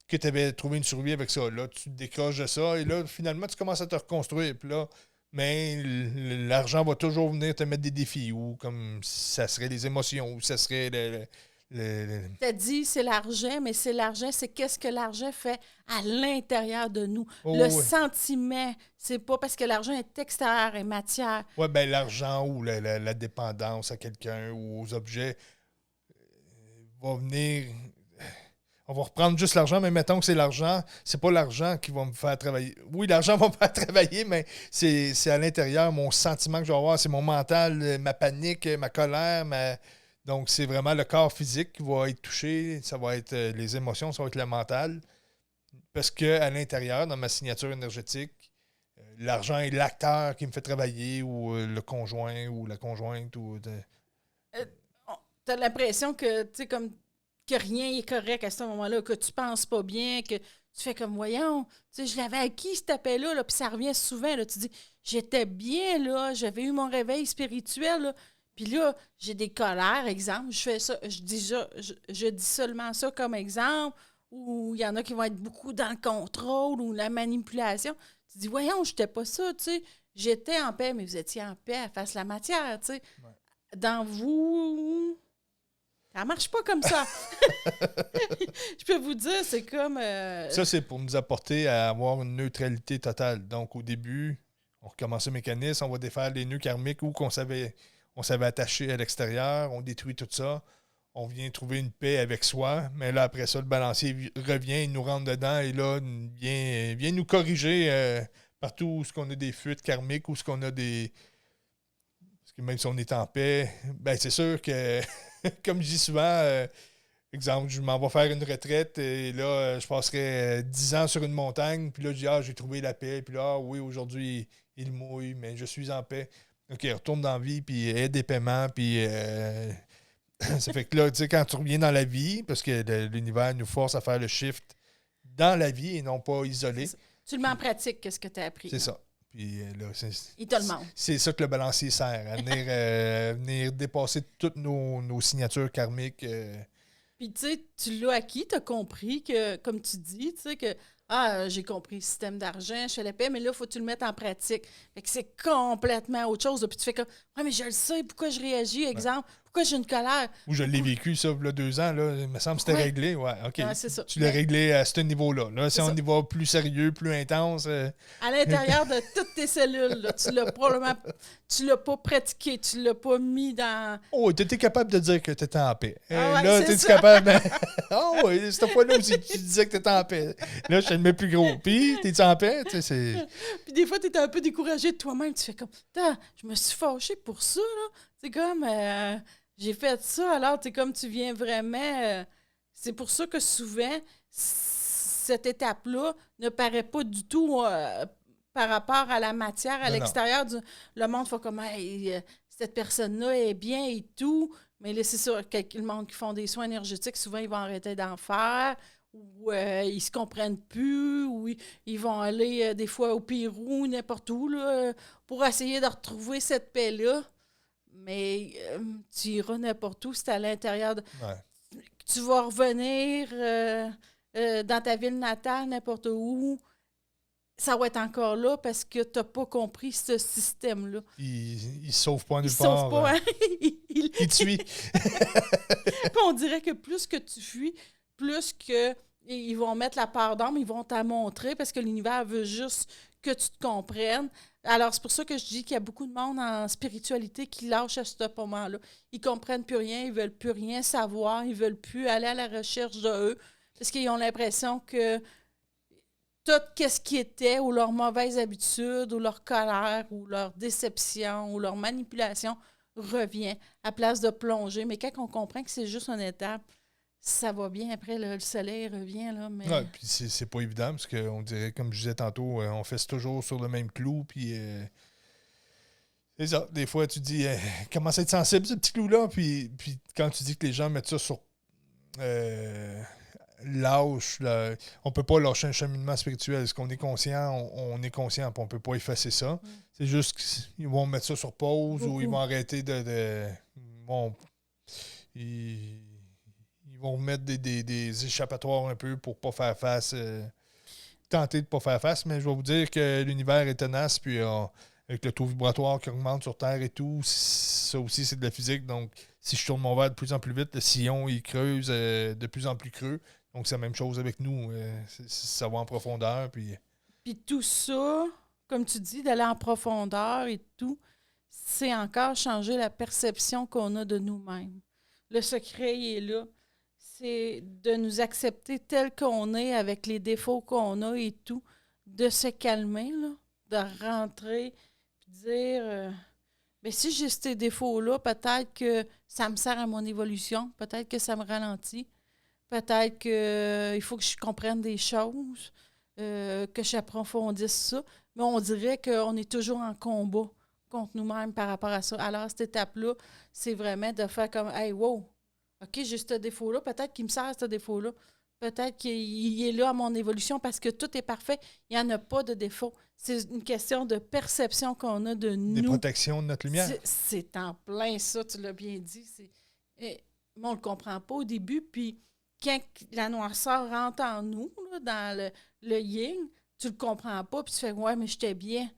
tu avais trouvé une survie avec ça. Là, tu te décroches de ça et là, finalement, tu commences à te reconstruire. Puis là, mais l'argent va toujours venir te mettre des défis ou comme ça serait les émotions ou ça serait Tu as dit c'est l'argent, mais c'est qu'est-ce que l'argent fait à l'intérieur de nous. Oh, le ouais. sentiment, c'est pas parce que l'argent est extérieur et matière. Ouais, ben l'argent ou la dépendance à quelqu'un ou aux objets va venir. On va reprendre juste l'argent, mais mettons que c'est l'argent. C'est pas l'argent qui va me faire travailler. Oui, l'argent va me faire travailler, mais c'est à l'intérieur, mon sentiment que je vais avoir, c'est mon mental, ma panique, ma colère, donc c'est vraiment le corps physique qui va être touché, ça va être les émotions, ça va être le mental. Parce qu'à l'intérieur, dans ma signature énergétique, l'argent est l'acteur qui me fait travailler, ou le conjoint, ou la conjointe, ou... Tu as l'impression que, tu sais, comme que rien n'est correct à ce moment-là, que tu penses pas bien, que tu fais comme, voyons, tu sais, je l'avais acquis, cet appel-là, puis ça revient souvent, là, tu dis, j'étais bien, là, j'avais eu mon réveil spirituel, là, puis là, j'ai des colères, exemple, je fais ça, je dis seulement ça comme exemple, ou il y en a qui vont être beaucoup dans le contrôle ou la manipulation. Tu dis, voyons, j'étais pas ça, tu sais, j'étais en paix, mais vous étiez en paix face à la matière, tu sais. Ouais. Dans vous... Ça marche pas comme ça. Je peux vous dire, c'est comme... Ça, c'est pour nous apporter à avoir une neutralité totale. Donc, au début, on recommence le mécanisme, on va défaire les nœuds karmiques ou qu'on s'avait attaché à l'extérieur, on détruit tout ça, on vient trouver une paix avec soi, mais là, après ça, le balancier revient, il nous rentre dedans et là, il vient nous corriger partout où on a des fuites karmiques ou ce qu'on a des... Parce que même si on est en paix, ben c'est sûr que... Comme je dis souvent, exemple, je m'en vais faire une retraite et là, je passerai 10 ans sur une montagne, puis là, je dis, j'ai trouvé la paix, puis là, oui, aujourd'hui, il mouille, mais je suis en paix. OK, retourne dans la vie, puis aide des paiements, puis ça fait que là, tu sais, quand tu reviens dans la vie, parce que l'univers nous force à faire le shift dans la vie et non pas isolé. Tu le mets en pratique, qu'est-ce que tu as appris. C'est ça. Puis là, il te le montre. C'est ça que le balancier sert, à venir dépasser toutes nos signatures karmiques. Puis tu sais, tu l'as acquis, tu as compris que, comme tu dis, tu sais, que j'ai compris le système d'argent, je fais la paix, mais là, il faut que tu le mettes en pratique. Fait que c'est complètement autre chose. Là. Puis tu fais comme, mais je le sais, pourquoi je réagis, exemple, pourquoi j'ai une colère. Ou je l'ai vécu, ça, il y a 2 ans, là, il me semble que c'était réglé. Ouais, OK. C'est ça. Tu l'as réglé à ce niveau-là. Là, si on y va plus sérieux, plus intense. À l'intérieur de toutes tes cellules, là, tu l'as probablement, tu l'as pas pratiqué, tu l'as pas mis dans... Oh, tu étais capable de dire que tu étais en paix. Ouais, là, tu es capable... Oh, oui, cette fois-là aussi, tu disais que tu étais en paix. Là, je te le mets plus gros. Puis, t'es-tu en paix? Tu sais, c'est... Puis des fois, tu étais un peu découragé de toi-même. Tu fais comme, je me suis fâchée pour ça, là. C'est comme... j'ai fait ça, alors tu comme tu viens vraiment... c'est pour ça que souvent, cette étape-là ne paraît pas du tout par rapport à la matière, à l'extérieur. Le monde fait comme, hey, cette personne-là est bien et tout. Mais là, c'est sûr, le monde qui font des soins énergétiques, souvent, ils vont arrêter d'en faire. Ou ils se comprennent plus, ou ils vont aller des fois au Pérou, n'importe où, là, pour essayer de retrouver cette paix-là. Mais tu iras n'importe où, c'est à l'intérieur. Tu vas revenir dans ta ville natale, n'importe où. Ça va être encore là parce que tu n'as pas compris ce système-là. Il ne sauve pas nulle part. Il sauve pas, hein? Il te suit. Puis on dirait que plus que tu fuis, plus que ils vont mettre la part d'âme, ils vont t'en montrer parce que l'univers veut juste que tu te comprennes. Alors, c'est pour ça que je dis qu'il y a beaucoup de monde en spiritualité qui lâche à ce moment-là. Ils comprennent plus rien, ils veulent plus rien savoir, ils veulent plus aller à la recherche de eux parce qu'ils ont l'impression que tout ce qui était, ou leur mauvaise habitude, ou leur colère, ou leur déception, ou leur manipulation revient à place de plonger. Mais quand on comprend que c'est juste une étape, ça va bien. Après, le soleil revient, là, mais... Ouais, puis c'est pas évident, parce qu'on dirait, comme je disais tantôt, on fait toujours sur le même clou, puis c'est ça. Des fois, tu dis, commence à être sensible, ce petit clou-là, puis quand tu dis que les gens mettent ça sur lâche, on peut pas lâcher un cheminement spirituel. Est-ce qu'on est conscient? On est conscient, puis on peut pas effacer ça. C'est juste qu'ils vont mettre ça sur pause, ou ils vont arrêter ils vont mettre des échappatoires un peu pour pas faire face, tenter de pas faire face, mais je vais vous dire que l'univers est tenace, puis avec le taux vibratoire qui augmente sur Terre et tout, ça aussi c'est de la physique, donc si je tourne mon verre de plus en plus vite, le sillon il creuse de plus en plus creux, donc c'est la même chose avec nous, ça va en profondeur, puis tout ça, comme tu dis, d'aller en profondeur et tout, c'est encore changer la perception qu'on a de nous-mêmes. Le secret, il est là. C'est de nous accepter tel qu'on est, avec les défauts qu'on a et tout, de se calmer, là, de rentrer, puis dire, mais si j'ai ces défauts-là, peut-être que ça me sert à mon évolution, peut-être que ça me ralentit, peut-être qu'il faut que je comprenne des choses, que j'approfondisse ça, mais on dirait qu'on est toujours en combat contre nous-mêmes par rapport à ça. Alors, cette étape-là, c'est vraiment de faire comme, hey, wow! OK, j'ai ce défaut-là. Peut-être qu'il me sert ce défaut-là. Peut-être qu'il est là à mon évolution parce que tout est parfait. Il n'y en a pas de défaut. C'est une question de perception qu'on a de nous. Des protections de notre lumière. C'est en plein ça, tu l'as bien dit. Mais on ne le comprend pas au début. Puis quand la noirceur rentre en nous, là, dans le yin, tu ne le comprends pas. Puis tu fais, ouais, mais j'étais bien.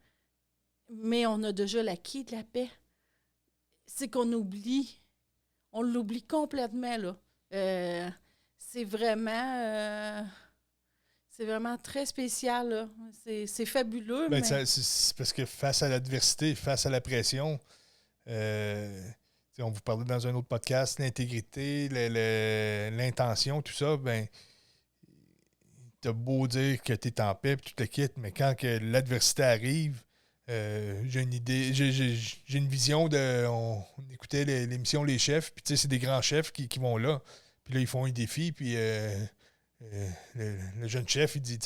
Mais on a déjà l'acquis de la paix. C'est qu'on oublie. On l'oublie complètement, là. C'est vraiment très spécial, là. C'est fabuleux, ben, mais... c'est parce que face à l'adversité, face à la pression, on vous parlait dans un autre podcast, l'intégrité, l'intention, tout ça, ben t'as beau dire que t'es en paix et tu te quittes, mais quand que l'adversité arrive, j'ai une idée, j'ai une vision de. On écoutait l'émission Les Chefs, puis tu sais, c'est des grands chefs qui vont là. Puis là, ils font un défi, puis le jeune chef, il dit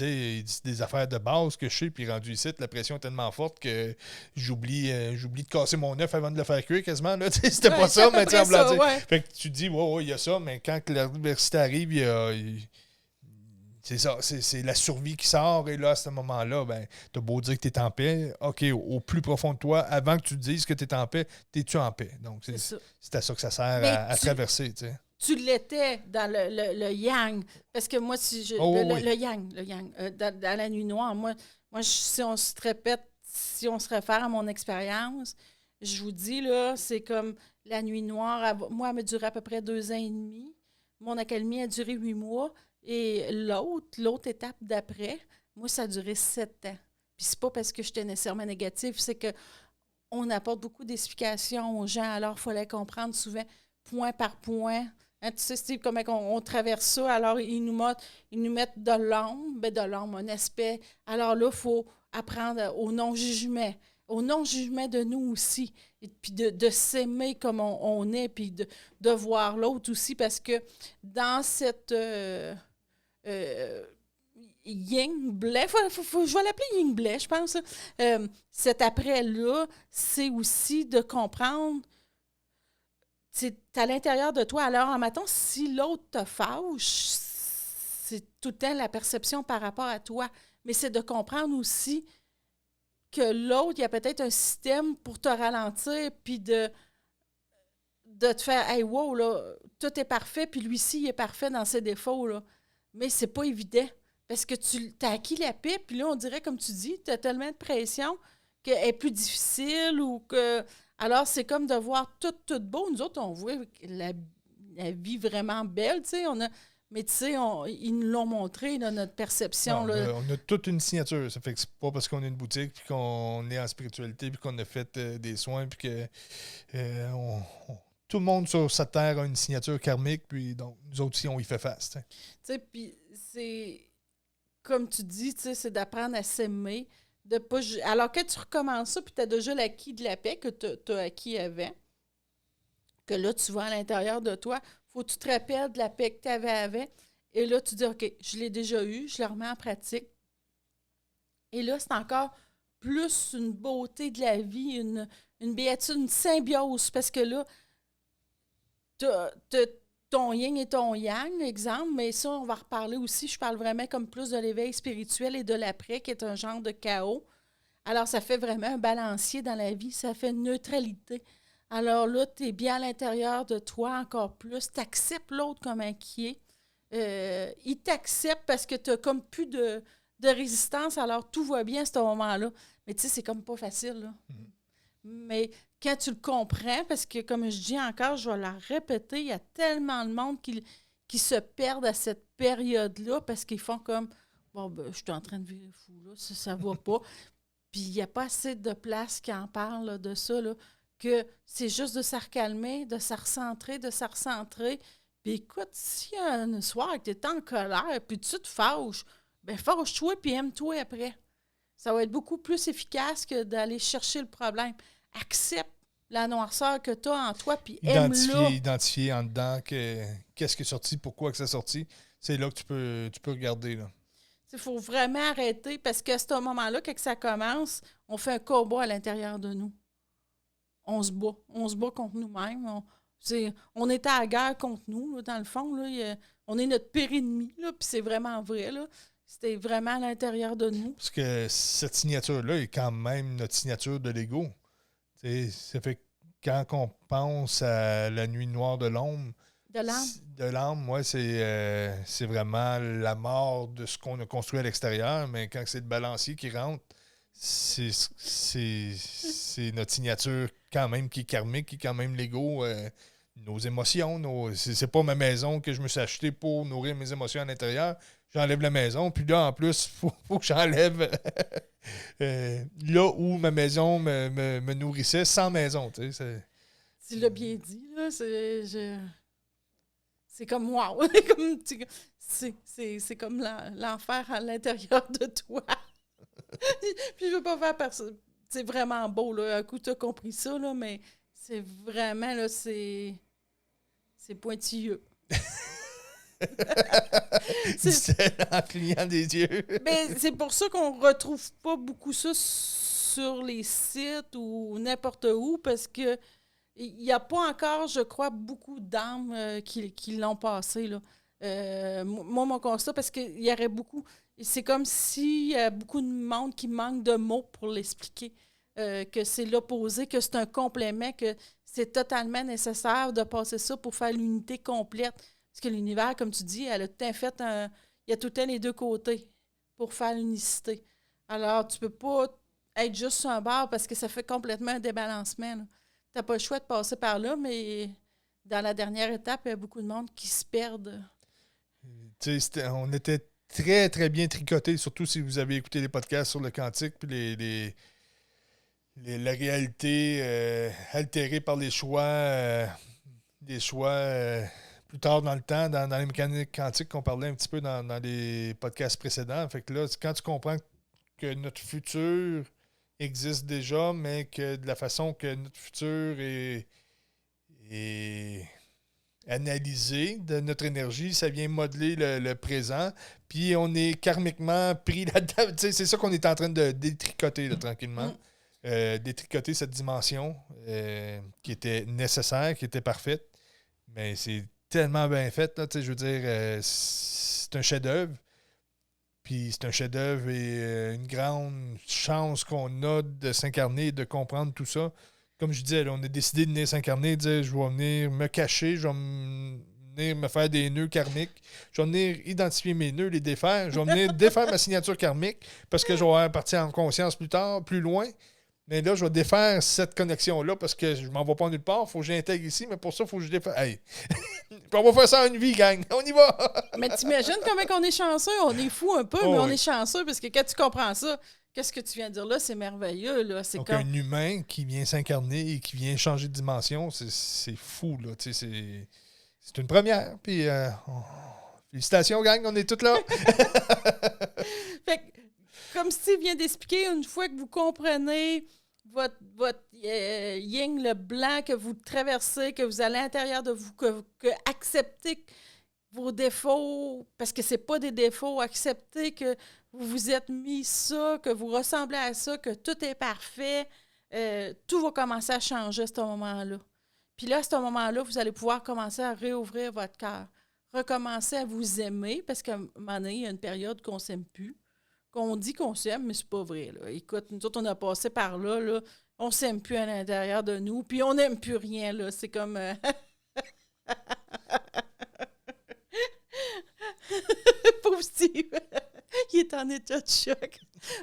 des affaires de base que je sais, puis rendu ici, la pression est tellement forte que j'oublie de casser mon œuf avant de le faire cuire quasiment. Là. C'était pas ça, mais tu sais, fait que tu te dis, ouais, il y a ça, mais quand l'adversité arrive, c'est ça, c'est la survie qui sort, et là, à ce moment-là, ben, t'as beau dire que t'es en paix, OK, au plus profond de toi, avant que tu te dises que t'es en paix, t'es-tu en paix? Donc, c'est à ça que ça sert à traverser, tu sais. Tu l'étais dans le yang, parce que moi, si je, le yang, dans la nuit noire, moi si on se répète, si on se réfère à mon expérience, je vous dis, là, c'est comme la nuit noire, moi, elle m'a duré à peu près 2 ans et demi, mon accalmie a duré 8 mois, et l'autre étape d'après, moi, ça a duré 7 ans. Puis c'est pas parce que j'étais nécessairement négative, c'est qu'on apporte beaucoup d'explications aux gens, alors il fallait comprendre souvent point par point. Hein, tu sais, Steve, comment on traverse ça, alors ils nous mettent de l'ombre, un aspect. Alors là, il faut apprendre au non-jugement de nous aussi, et puis de s'aimer comme on est, puis de voir l'autre aussi, parce que dans cette yin blé, je vais l'appeler yin blé, je pense. Cet après-là, c'est aussi de comprendre, c'est à l'intérieur de toi. Alors, en matin, si l'autre te fâche, c'est tout le temps la perception par rapport à toi, mais c'est de comprendre aussi que l'autre, il y a peut-être un système pour te ralentir, puis de te faire « Hey, wow, là, tout est parfait, puis lui-ci, il est parfait dans ses défauts, là. » Mais c'est pas évident, parce que tu as acquis la paix, puis là, on dirait, comme tu dis, tu as tellement de pression qu'elle est plus difficile, ou que... Alors, c'est comme de voir tout beau. Nous autres, on voit la vie vraiment belle, tu sais. Mais tu sais, ils nous l'ont montré, là, notre perception. Non, Là. on a toute une signature. Ça fait que c'est pas parce qu'on a une boutique puis qu'on est en spiritualité puis qu'on a fait des soins puis que tout le monde sur cette terre a une signature karmique, puis donc nous autres aussi, on y fait face. Tu sais, puis c'est, comme tu dis, tu sais, c'est d'apprendre à s'aimer. De pas Alors, quand tu recommences ça, puis tu as déjà l'acquis de la paix que tu as acquis avant, que là, tu vas à l'intérieur de toi, faut que tu te rappelles de la paix que tu avais avant. Et là, tu dis, OK, je l'ai déjà eu, je le remets en pratique. Et là, c'est encore plus une beauté de la vie, une béatitude, une symbiose, parce que là, t'as ton yin et ton yang, exemple, mais ça, on va reparler aussi. Je parle vraiment comme plus de l'éveil spirituel et de l'après, qui est un genre de chaos. Alors, ça fait vraiment un balancier dans la vie, ça fait une neutralité. Alors là, tu es bien à l'intérieur de toi encore plus. Tu acceptes l'autre comme un qui est. Il t'accepte parce que tu n'as comme plus de résistance, alors tout va bien à ce moment-là. Mais tu sais, c'est comme pas facile, là. Mais quand tu le comprends, parce que comme je dis encore, je vais la répéter, il y a tellement de monde qui se perdent à cette période-là parce qu'ils font comme bon, ben, je suis en train de vivre fou, là, ça va pas. Puis il n'y a pas assez de place qui en parle là, de ça, là, que c'est juste de se recalmer, de se recentrer. Puis écoute, s'il y a un soir que tu es en colère, puis tu te fâches, bien fâche-toi puis aime-toi après. Ça va être beaucoup plus efficace que d'aller chercher le problème. Accepte la noirceur que tu as en toi, puis aime-la. Identifier en dedans qu'est-ce qui est sorti, pourquoi que c'est sorti. C'est là que tu peux regarder. Il faut vraiment arrêter parce qu'à ce moment-là, quand ça commence, on fait un combat à l'intérieur de nous. On se bat. On se bat contre nous-mêmes. On est à la guerre contre nous, là, dans le fond. Là, on est notre pire ennemi, puis c'est vraiment vrai. Là. C'était vraiment à l'intérieur de nous. Parce que cette signature-là est quand même notre signature de l'ego. Ça fait que quand on pense à la nuit noire de l'ombre, de l'âme, ouais, c'est vraiment la mort de ce qu'on a construit à l'extérieur, mais quand c'est le balancier qui rentre, c'est notre signature quand même qui est karmique, qui est quand même l'ego, nos émotions. C'est pas ma maison que je me suis acheté pour nourrir mes émotions à l'intérieur. J'enlève la maison, puis là, en plus, faut que j'enlève là où ma maison me nourrissait sans maison. Tu l'as bien dit, là. C'est comme wow. C'est comme l'enfer à l'intérieur de toi. Puis je veux pas faire personne. C'est vraiment beau, là. Un coup, tu as compris ça, là, mais c'est vraiment, là, c'est pointilleux. c'est en clignant des yeux. Mais c'est pour ça qu'on retrouve pas beaucoup ça sur les sites ou n'importe où, parce que il n'y a pas encore, je crois, beaucoup d'âmes qui l'ont passé, là. Moi, mon constat, parce qu'il y aurait beaucoup... C'est comme s'il y a beaucoup de monde qui manque de mots pour l'expliquer. Que c'est l'opposé, que c'est un complément, que c'est totalement nécessaire de passer ça pour faire l'unité complète. Parce que l'univers, comme tu dis, elle a tout le temps fait il y a tout le temps les deux côtés pour faire l'unicité. Alors, tu peux pas être juste sur un bord parce que ça fait complètement un débalancement. Tu n'as pas le choix de passer par là, mais dans la dernière étape, il y a beaucoup de monde qui se perdent. On était très, très bien tricotés, surtout si vous avez écouté les podcasts sur le quantique, puis la réalité altérée par les choix, plus tard dans le temps, dans les mécaniques quantiques qu'on parlait un petit peu dans les podcasts précédents. Fait que là, quand tu comprends que notre futur existe déjà, mais que de la façon que notre futur est analysé de notre énergie, ça vient modeler le présent, puis on est karmiquement pris là-dedans. C'est ça qu'on est en train de détricoter là, tranquillement. Détricoter cette dimension qui était nécessaire, qui était parfaite, mais c'est tellement bien fait, là, je veux dire, c'est un chef-d'œuvre. Puis c'est un chef-d'œuvre et une grande chance qu'on a de s'incarner et de comprendre tout ça. Comme je disais, là, on a décidé de venir s'incarner, de dire je vais venir me cacher, je vais venir me faire des nœuds karmiques, je vais venir identifier mes nœuds, les défaire, je vais venir défaire ma signature karmique parce que je vais partir en conscience plus tard, plus loin. Mais là, je vais défaire cette connexion-là parce que je m'en vais pas nulle part. Il faut que j'intègre ici, mais pour ça, il faut que je défaire. Hey! On va faire ça en une vie, gang. On y va! Mais t'imagines comment on est chanceux? On est fou un peu, mais on est chanceux parce que quand tu comprends ça, qu'est-ce que tu viens de dire là? C'est merveilleux, là. C'est donc, comme... un humain qui vient s'incarner et qui vient changer de dimension, c'est fou, là. Tu sais, c'est une première. Puis, félicitations, gang, on est tous là. Fait que, comme Steve vient d'expliquer, une fois que vous comprenez votre yin, le blanc que vous traversez, que vous allez à l'intérieur de vous, que acceptez vos défauts, parce que c'est pas des défauts, acceptez que vous vous êtes mis ça, que vous ressemblez à ça, que tout est parfait, tout va commencer à changer à ce moment-là. Puis là, à ce moment-là, vous allez pouvoir commencer à réouvrir votre cœur, recommencer à vous aimer, parce qu'à un moment donné, il y a une période qu'on ne s'aime plus, qu'on dit qu'on s'aime, mais c'est pas vrai, là. Écoute, nous autres, on a passé par là, on s'aime plus à l'intérieur de nous, puis on n'aime plus rien, là. C'est comme... Pauvre Steve, il est en état de choc.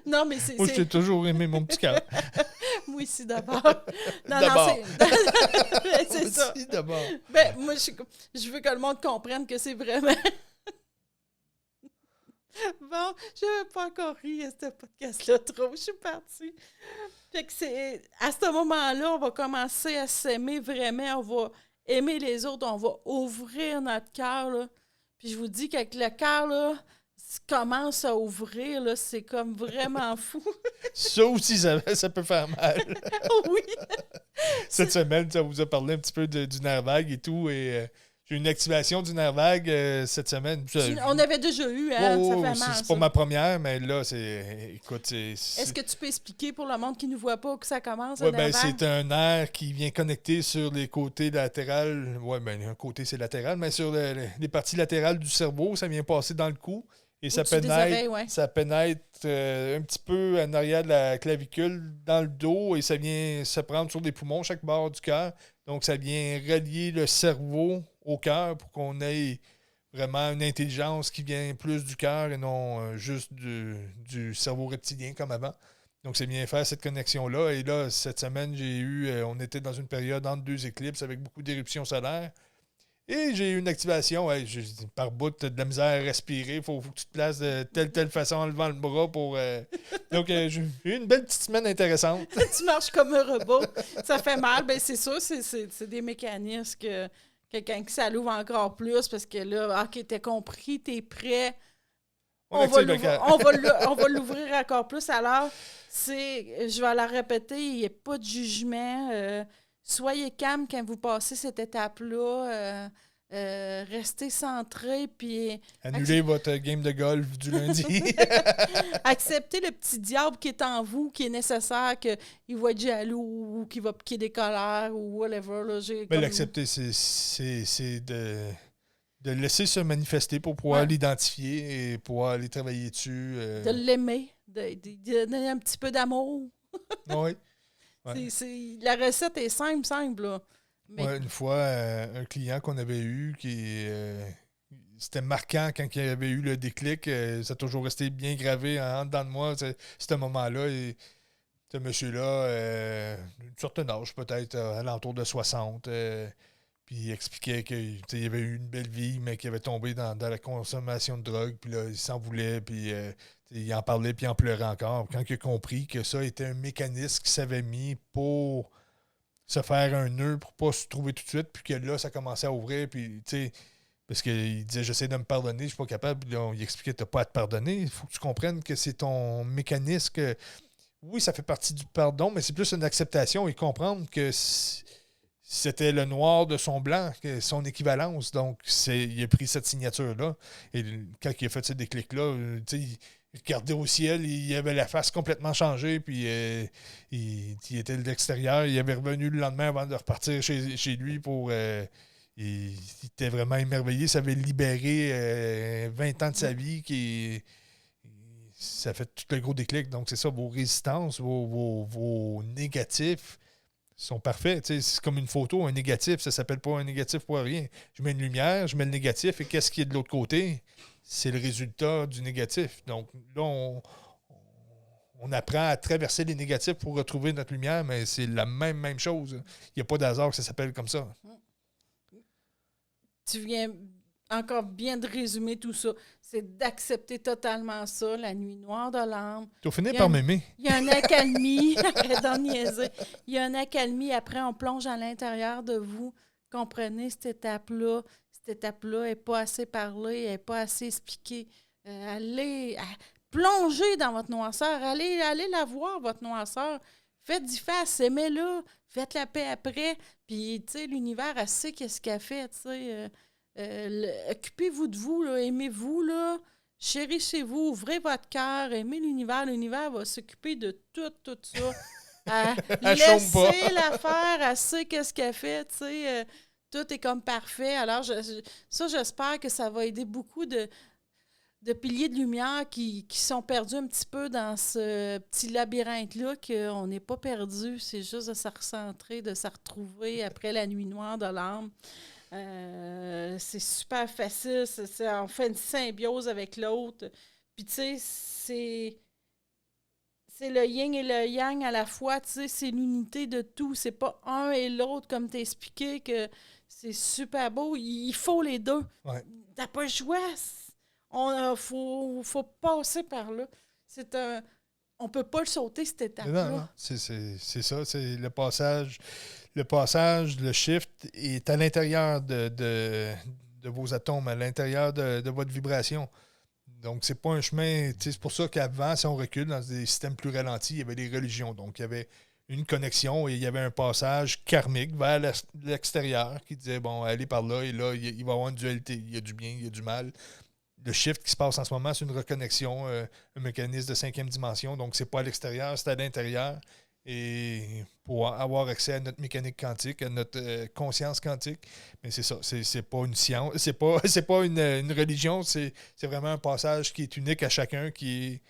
Non, mais c'est... Moi, je t'ai toujours aimé, mon petit cœur. Moi aussi, d'abord. D'abord. C'est ça. Aussi, d'abord. Ben, moi, je veux que le monde comprenne que c'est vraiment... Bon, je n'avais pas encore ri à ce podcast-là trop. Je suis partie. Fait que c'est... À ce moment-là, on va commencer à s'aimer vraiment. On va aimer les autres. On va ouvrir notre cœur, là. Puis je vous dis qu'avec le cœur, là, commence à ouvrir, là, c'est comme vraiment fou. Ça aussi, ça peut faire mal. Oui. Cette semaine, ça vous a parlé un petit peu du nerf vague et tout. Et j'ai eu une activation du nerf vague cette semaine. On avait déjà eu, hein? Ça fait mal. C'est pas ma première, mais là, c'est. Écoute, Est-ce que tu peux expliquer pour le monde qui ne nous voit pas que ça commence? Oui, ben, c'est un nerf qui vient connecter sur les côtés latérales. Oui, ben, un côté, c'est latéral, mais sur les parties latérales du cerveau, ça vient passer dans le cou. Et ça pénètre un petit peu en arrière de la clavicule, dans le dos, et ça vient se prendre sur les poumons, chaque bord du cœur. Donc, ça vient relier le cerveau au cœur pour qu'on ait vraiment une intelligence qui vient plus du cœur et non juste du cerveau reptilien comme avant. Donc, c'est bien faire cette connexion-là. Et là, cette semaine, on était dans une période entre deux éclipses avec beaucoup d'éruptions solaires. Et j'ai eu une activation. Par bout, tu as de la misère à respirer. Il faut que tu te places de telle façon en levant le bras pour. Donc, j'ai eu une belle petite semaine intéressante. Tu marches comme un robot. Ça fait mal. Ben c'est sûr, c'est des mécanismes que quelqu'un qui ça l'ouvre encore plus parce que là, OK, t'es compris, t'es prêt. On va l'ouvrir encore plus. Alors, je vais la répéter, il n'y a pas de jugement. Soyez calme quand vous passez cette étape-là. Restez centré, puis... Annulez votre game de golf du lundi. Acceptez le petit diable qui est en vous, qui est nécessaire, qu'il va être jaloux ou qu'il va piquer des colères ou whatever. Là, mais l'accepter, c'est de le laisser se manifester pour pouvoir l'identifier et pouvoir aller travailler dessus. De l'aimer, de donner un petit peu d'amour. Oui. Ouais. La recette est simple, là. Mais... Ouais, une fois, un client qu'on avait eu c'était marquant quand il avait eu le déclic. Ça a toujours resté bien gravé en dedans de moi, ce moment-là. Et ce monsieur-là, d'une certaine âge, peut-être à l'entour de 60, puis il expliquait qu'il avait eu une belle vie, mais qu'il avait tombé dans la consommation de drogue, puis là, il s'en voulait, puis il en parlait, puis il en pleurait encore. Quand il a compris que ça était un mécanisme qui s'avait mis pour se faire un nœud pour pas se trouver tout de suite, puis que là, ça commençait à ouvrir, puis tu sais, parce qu'il disait, j'essaie de me pardonner, je suis pas capable, puis là, il expliquait, t'as pas à te pardonner, il faut que tu comprennes que c'est ton mécanisme, que oui, ça fait partie du pardon, mais c'est plus une acceptation et comprendre que c'était le noir de son blanc, son équivalence, donc il a pris cette signature-là, et quand il a fait ce déclic-là, tu sais, il regardait au ciel, il avait la face complètement changée, puis il était de l'extérieur. Il avait revenu le lendemain avant de repartir chez lui pour... il était vraiment émerveillé. Ça avait libéré 20 ans de sa vie. Ça fait tout le gros déclic. Donc, c'est ça, vos résistances, vos négatifs sont parfaits. Tu sais, c'est comme une photo, un négatif. Ça ne s'appelle pas un négatif pour rien. Je mets une lumière, je mets le négatif, et qu'est-ce qui est de l'autre côté? C'est le résultat du négatif. Donc là, On apprend à traverser les négatifs pour retrouver notre lumière, mais c'est la même chose. Il n'y a pas d'hasard que ça s'appelle comme ça. Tu viens encore bien de résumer tout ça. C'est d'accepter totalement ça, la nuit noire de l'âme. Tu vas finir par m'aimer. Il y a une accalmie. Arrête d'en niaiser. Il y a une accalmie. Après, on plonge à l'intérieur de vous. Comprenez cette étape-là. Cette étape-là n'est pas assez parlée, elle n'est pas assez expliquée. Plongez dans votre noirceur. Allez la voir, votre noirceur. Faites-y face, aimez-la. Faites la paix après. Puis, tu sais, l'univers, elle sait qu'est-ce qu'elle fait, tu sais. Occupez-vous de vous, là, aimez-vous, là. Chérissez-vous, ouvrez votre cœur, aimez l'univers. L'univers va s'occuper de tout ça. Laissez-la faire, elle sait qu'est-ce qu'elle fait, tu sais. Tout est comme parfait. Alors, j'espère que ça va aider beaucoup de piliers de lumière qui sont perdus un petit peu dans ce petit labyrinthe-là, qu'on n'est pas perdu. C'est juste de se recentrer, de se retrouver après la nuit noire de l'âme. C'est super facile. On fait une symbiose avec l'autre. Puis, tu sais, c'est le yin et le yang à la fois. Tu sais, c'est l'unité de tout. C'est pas un et l'autre, comme t'as expliqué, que c'est super beau. Il faut les deux. Ouais. T'as pas le choix. Faut passer par là. On peut pas le sauter, cette étape-là. Non, c'est ça. C'est le passage. Le shift est à l'intérieur de vos atomes, à l'intérieur de votre vibration. Donc, c'est pas un chemin. C'est pour ça qu'avant, si on recule dans des systèmes plus ralentis, il y avait des religions. Donc, il y avait une connexion et il y avait un passage karmique vers l'extérieur qui disait, bon, allez par là, et là, il va y avoir une dualité. Il y a du bien, il y a du mal. Le shift qui se passe en ce moment, c'est une reconnexion, un mécanisme de 5e dimension. Donc, c'est pas à l'extérieur, c'est à l'intérieur. Et pour avoir accès à notre mécanique quantique, à notre conscience quantique, mais c'est ça, c'est pas une science, c'est pas une religion, c'est vraiment un passage qui est unique à chacun, qui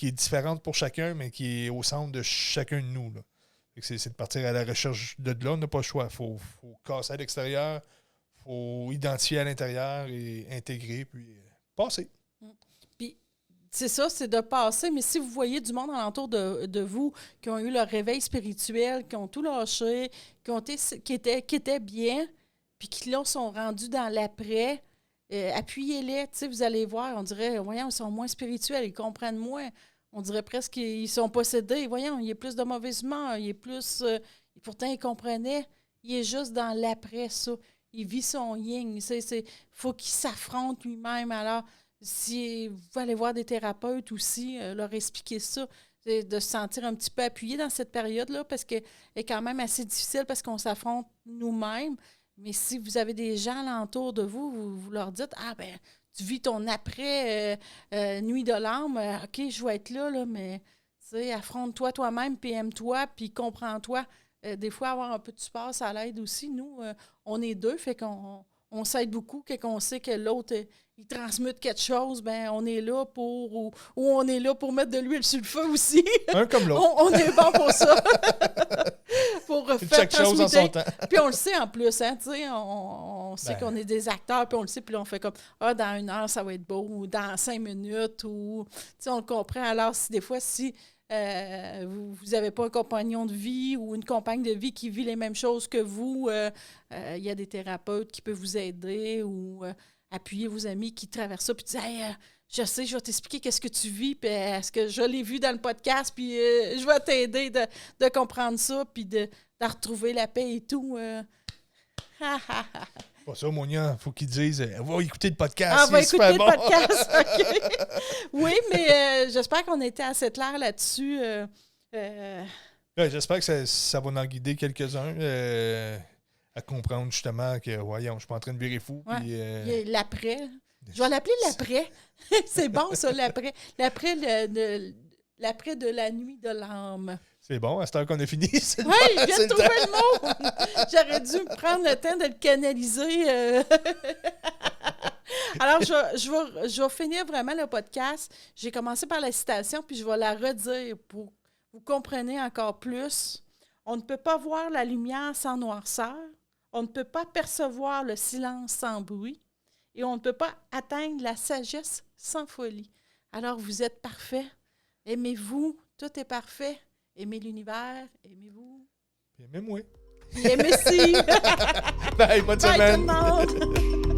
est différente pour chacun, mais qui est au centre de chacun de nous. Là. C'est de partir à la recherche de là, on n'a pas le choix. Il faut casser à l'extérieur, il faut identifier à l'intérieur et intégrer, puis passer. Puis, c'est ça, c'est de passer, mais si vous voyez du monde alentour de vous qui ont eu leur réveil spirituel, qui ont tout lâché, qui étaient bien, puis qui là sont rendus dans l'après, appuyez-les, tu sais, vous allez voir, on dirait, voyons, ils sont moins spirituels, ils comprennent moins. On dirait presque qu'ils sont possédés. Voyons, il y a plus de mauvaise humeur, il est plus... pourtant, il comprenait. Il est juste dans l'après, ça. Il vit son yin. Il faut qu'il s'affronte lui-même. Alors, si vous allez voir des thérapeutes aussi, leur expliquer ça, de se sentir un petit peu appuyé dans cette période-là, parce qu'elle est quand même assez difficile, parce qu'on s'affronte nous-mêmes. Mais si vous avez des gens alentour de vous, vous leur dites, ah ben, tu vis ton après nuit de l'âme, OK, je vais être là, mais tu sais, affronte-toi toi-même, puis aime-toi, puis comprends-toi. Des fois, avoir un peu de support, ça l'aide aussi. Nous, on est deux, fait qu'on s'aide beaucoup, quand on sait que l'autre, il transmute quelque chose, ben on est là ou on est là pour mettre de l'huile sur le feu aussi. Un comme l'autre. on est bon pour ça. Pour faire chaque chose en son temps. Puis on le sait en plus, hein, tu sais, on sait qu'on est des acteurs, puis on le sait, puis on fait comme, dans 1 heure, ça va être beau, ou dans 5 minutes, ou, tu sais, on le comprend. Alors, des fois, si vous n'avez pas un compagnon de vie ou une compagne de vie qui vit les mêmes choses que vous, il y a des thérapeutes qui peuvent vous aider ou appuyer vos amis qui traversent ça, puis dire, hey, je sais, je vais t'expliquer qu'est-ce que tu vis, puis est-ce que je l'ai vu dans le podcast, puis je vais t'aider de comprendre ça, puis de retrouver la paix et tout. Pas ça, Monia, faut qu'ils disent va écouter le podcast. Ah, va écouter le podcast, OK. Oui, mais j'espère qu'on était assez clair là-dessus. Ouais, j'espère que ça va en guider quelques-uns à comprendre justement que, voyons, je suis pas en train de virer fou. Ouais. Puis, il y a l'après. Je vais l'appeler l'après. C'est bon, ça, l'après. L'après de la nuit de l'âme. C'est bon, à cette heure qu'on a fini. Oui, je viens de trouver le mot. J'aurais dû prendre le temps de le canaliser. Alors, je vais finir vraiment le podcast. J'ai commencé par la citation, puis je vais la redire pour que vous compreniez encore plus. On ne peut pas voir la lumière sans noirceur. On ne peut pas percevoir le silence sans bruit. Et on ne peut pas atteindre la sagesse sans folie. Alors, vous êtes parfait. Aimez-vous, tout est parfait. Aimez l'univers, aimez-vous. Puis aimez-moi. Puis aimez-y. Bye, bonne Bye semaine. tout le monde.